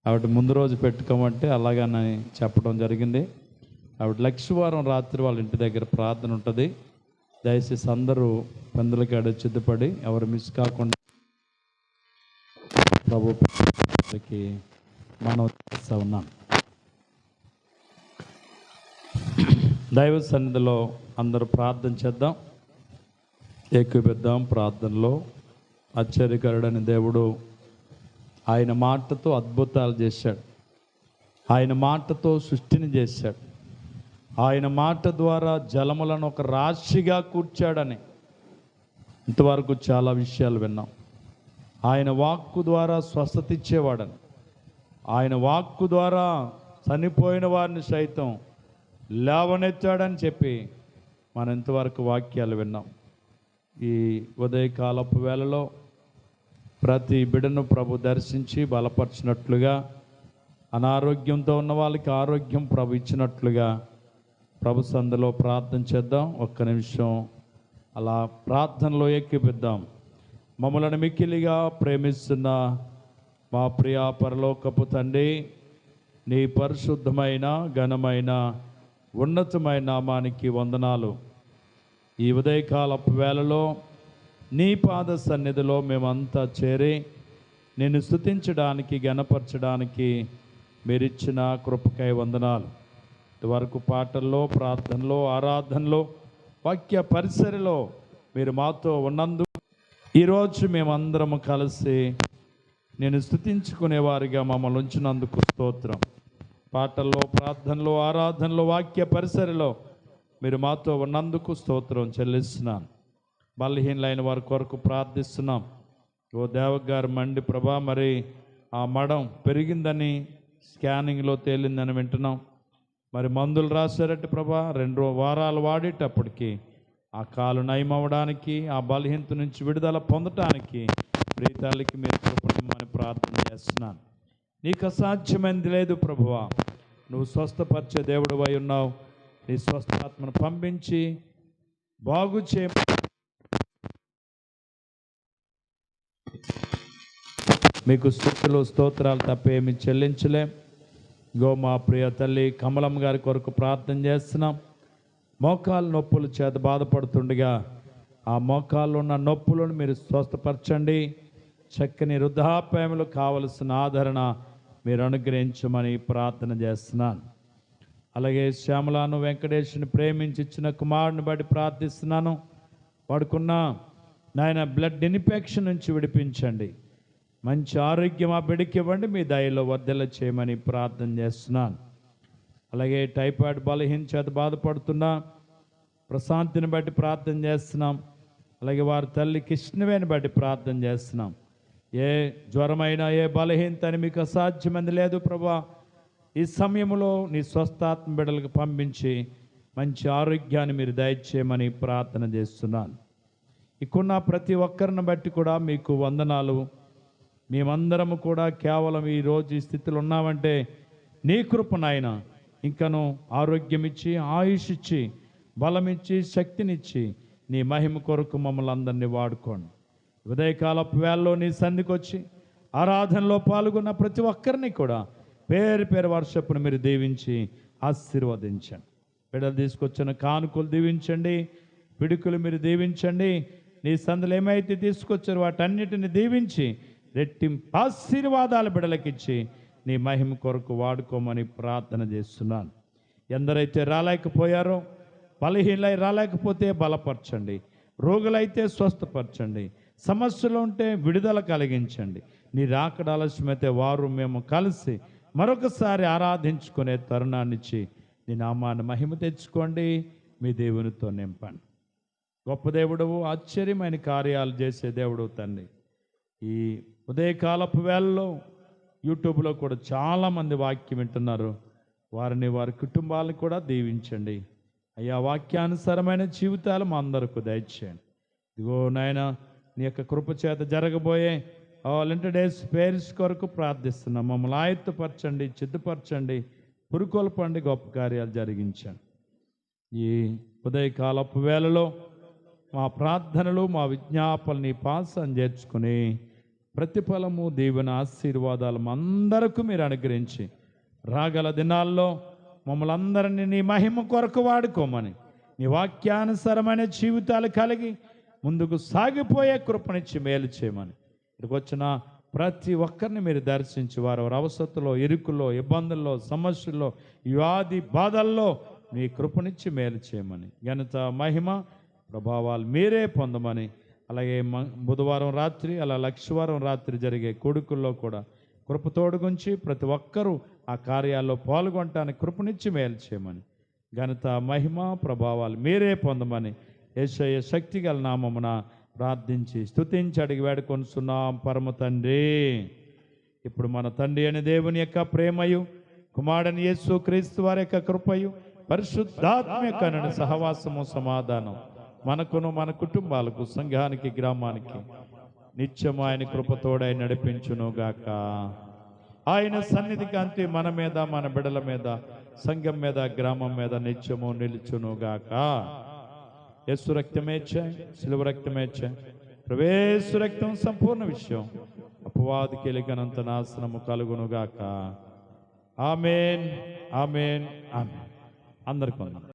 కాబట్టి ముందు రోజు పెట్టుకోమంటే అలాగని చెప్పడం జరిగింది. కాబట్టి లక్షవారం రాత్రి వాళ్ళ ఇంటి దగ్గర ప్రార్థన ఉంటుంది. దయచేసి అందరూ పెందలకాడ సిద్ధపడి ఎవరు మిస్ కాకుండా ప్రభుకి మనం చేస్తూ ఉన్నాం. దైవ సన్నిధిలో అందరూ ప్రార్థన చేద్దాం, ఏకీపిద్దాం. ప్రార్థనలో ఆశ్చర్యకరుడని దేవుడు ఆయన మాటతో అద్భుతాలు చేశాడు. ఆయన మాటతో సృష్టిని చేశాడు. ఆయన మాట ద్వారా జలములను ఒక రాశిగా కూర్చాడని ఇంతవరకు చాలా విషయాలు విన్నాం. ఆయన వాక్కు ద్వారా స్వస్థత ఇచ్చేవాడని, ఆయన వాక్కు ద్వారా చనిపోయిన వారిని సైతం లేవనెత్తాడని చెప్పి మనం ఇంతవరకు వాక్యాలు విన్నాం. ఈ ఉదయకాలపు వేళలో ప్రతి బిడ్డను ప్రభు దర్శించి బలపరిచినట్లుగా, అనారోగ్యంతో ఉన్న వాళ్ళకి ఆరోగ్యం ప్రభు ఇచ్చినట్లుగా ప్రభు సందులో ప్రార్థన చేద్దాం. ఒక్క నిమిషం అలా ప్రార్థనలో ఎక్కిపిద్దాం. మమ్మలను మిక్కిలిగా ప్రేమిస్తున్న మా ప్రియ పరలోకపు తండ్రి, నీ పరిశుద్ధమైన ఘనమైన ఉన్నతమైన నామానికి వందనాలు. ఈ ఉదయకాలపు వేళలో నీ పాద సన్నిధిలో మేమంతా చేరి నిన్ను స్తుతించడానికి, గణపరచడానికి మీరిచ్చిన కృపకై వందనాలు. ఇంతవరకు పాటల్లో, ప్రార్థనలో, ఆరాధనలో, వాక్య పరిసరలో మీరు మాతో ఉన్నందుకు ఈరోజు మేమందరము కలిసి నేను స్తుతించుకునేవారిగా మమ్మల్ని ఉంచినందుకు స్తోత్రం. పాటల్లో, ప్రార్థనలో, ఆరాధనలో, వాక్య పరిసరలో మీరు మాతో ఉన్నందుకు స్తోత్రం చెల్లిస్తున్నాను. బలహీనలైన వారి కొరకు ప్రార్థిస్తున్నాం. ఓ దేవగారు మండి ప్రభా, మరి ఆ మడం పెరిగిందని స్కానింగ్లో తేలిందని వింటున్నాం. మరి మందులు రాశారట ప్రభా, 2 వారాలు వాడేటప్పటికి ఆ కాలు నయం అవ్వడానికి, ఆ బలహీనత నుంచి విడుదల పొందటానికి ప్రీతాలకి మీరు కృపణమని ప్రార్థన చేస్తున్నాను. నీకు అసాధ్యమైనది లేదు ప్రభువా. నువ్వు స్వస్థపరిచే దేవుడు అయి ఉన్నావు. నీ స్వస్థాత్మను పంపించి బాగు చే మీకు స్తుతులు స్తోత్రాలు తప్పేమి చెల్లించలేం. మా ప్రియ తల్లి కమలమ్మ గారి కొరకు ప్రార్థన చేస్తున్నాం. మోకాలు నొప్పుల చేత బాధపడుతుండగా ఆ మోకాల్లో ఉన్న నొప్పులను మీరు స్వస్థపరచండి. చక్కని వృద్ధాప్యంలో కావలసిన ఆదరణ మీరు అనుగ్రహించమని ప్రార్థన చేస్తున్నాను. అలాగే శ్యామలాను వెంకటేశ్వరుని ప్రేమించి ఇచ్చిన కుమారుని బట్టి ప్రార్థిస్తున్నాను. వాడుకున్న నాయన బ్లడ్ ఇన్ఫెక్షన్ నుంచి విడిపించండి. మంచి ఆరోగ్యం ఆ బిడ్డకి ఇవ్వండి. మీ దయలో వర్ధల చేయమని ప్రార్థన చేస్తున్నాను. అలాగే టైఫాయిడ్ బలహీన చేత బాధపడుతున్న ప్రశాంతిని బట్టి ప్రార్థన చేస్తున్నాం. అలాగే వారి తల్లి కృష్ణవేని బట్టి ప్రార్థన చేస్తున్నాం. ఏ జ్వరమైనా, ఏ బలహీనత అని మీకు అసాధ్యమైనది లేదు ప్రభా. ఈ సమయంలో నీ స్వస్థాత్మ బిడ్డలకు పంపించి మంచి ఆరోగ్యాన్ని మీరు దయచేయమని ప్రార్థన చేస్తున్నాను. ఇక్కడున్న ప్రతి ఒక్కరిని బట్టి కూడా మీకు వందనాలు. మేమందరము కూడా కేవలం ఈరోజు ఈ స్థితిలో ఉన్నామంటే నీ కృప నాయన. ఇంకను ఆరోగ్యం ఇచ్చి, ఆయుష్ ఇచ్చి, బలమిచ్చి, శక్తినిచ్చి నీ మహిమ కొరకు మమ్మల్ని అందరినీ వాడుకోండి. ఉదయకాలపు వేళలో నీ సన్నిధికి వచ్చి ఆరాధనలో పాల్గొన్న ప్రతి ఒక్కరిని కూడా పేరు పేరు వర్షపును మీరు దీవించి ఆశీర్వదించండి. బిడ్డలు తీసుకొచ్చిన కానుకలు దీవించండి, పిడుకులు మీరు దీవించండి. నీ సందులు ఏమైతే తీసుకొచ్చారో వాటన్నిటిని దీవించి రెట్టింపు ఆశీర్వాదాలు బిడ్డలకిచ్చి నీ మహిమ కొరకు వాడుకోమని ప్రార్థన చేస్తున్నాను. ఎందరైతే రాలేకపోయారో, బలహీనలై రాలేకపోతే బలపరచండి, రోగులైతే స్వస్థపరచండి, సమస్యలు ఉంటే విడుదల కలిగించండి. నీ రాకడ ఆలస్యమైతే వారు మేము కలిసి మరొకసారి ఆరాధించుకునే తరుణాన్నిచ్చి నీ నామాన్ని మహిమ తెచ్చుకోండి. మీ దేవునితో నింపండి. గొప్ప దేవుడవు, ఆశ్చర్యమైన కార్యాలు చేసే దేవుడు తండ్రి. ఈ ఉదయకాలపు వేళలో యూట్యూబ్లో కూడా చాలామంది వాక్యం వింటున్నారు. వారిని, వారి కుటుంబాలను కూడా దీవించండి అయ్యా. వాక్యానుసారమైన జీవితాలు మా అందరికీ దయచేయండి. ఇదిగో నాయన, నీ యొక్క కృపచేత జరగబోయే ఆల్ డేస్ పేరెంట్స్ కొరకు ప్రార్థిస్తున్నాం. మమ్మల్ని ఆయత్తపరచండి, సిద్ధపరచండి, పురుకొల్పండి, గొప్ప కార్యాలు జరిగించండి. ఈ ఉదయకాలపు వేళలో మా ప్రార్థనలు, మా విజ్ఞాపనలు నీ పాసం చేర్చుకుని ప్రతిఫలము, దీవెన, ఆశీర్వాదాలు అందరికీ మీరు అనుగ్రహించి రాగల దినాల్లో మమ్మల్ని అందరినీ నీ మహిమ కొరకు వాడుకోమని, నీ వాక్యానుసారమైన జీవితాలు కలిగి ముందుకు సాగిపోయే కృపనిచ్చి మేలు చేయమని, ఇక్కడికి వచ్చిన ప్రతి ఒక్కరిని మీరు దర్శించి వారి అవసరతలో, ఇరుకుల్లో, ఇబ్బందుల్లో, సమస్యల్లో, వ్యాధి బాధల్లో మీ కృపనిచ్చి మేలు చేయమని, ఘనత, మహిమ, ప్రభావాలు మీరే పొందమని, అలాగే బుధవారం రాత్రి అలా లక్షవారం రాత్రి జరిగే కొడుకుల్లో కూడా కృపతోడుగుంచి ప్రతి ఒక్కరూ ఆ కార్యాల్లో పాల్గొనటానికి కృపనిచ్చి మేలు చేయమని, ఘనత, మహిమ, ప్రభావాలు మీరే పొందమని యేసయ్య శక్తి గల నామమున ప్రార్థించి స్తుతించి అడిగి వేడుకొనుచున్నాం పరమ తండ్రి. ఇప్పుడు మన తండ్రి అనే దేవుని యొక్క ప్రేమయు, కుమారుని యేసు క్రీస్తు వారి యొక్క కృపయు, పరిశుద్ధాత్మ యొక్క సహవాసము, సమాధానం మనకును, మన కుటుంబాలకు, సంఘానికి, గ్రామానికి నిత్యము ఆయన కృపతోడై నడిపించునుగాక. ఆయన సన్నిధి కాంతి మన మీద, మన బిడల మీద, సంఘం మీద, గ్రామం మీద నిత్యము నిలుచునుగాక. యేసు రక్తమే చేయి, సిలువ రక్తమే చేయి, ప్రవేశ రక్తం సంపూర్ణ విషయం, అపవాదికి ఎలిగనంత నాశనము కలుగునుగాక. ఆమేన్, ఆమేన్, ఆమేన్. అందరికీ వందనాలు.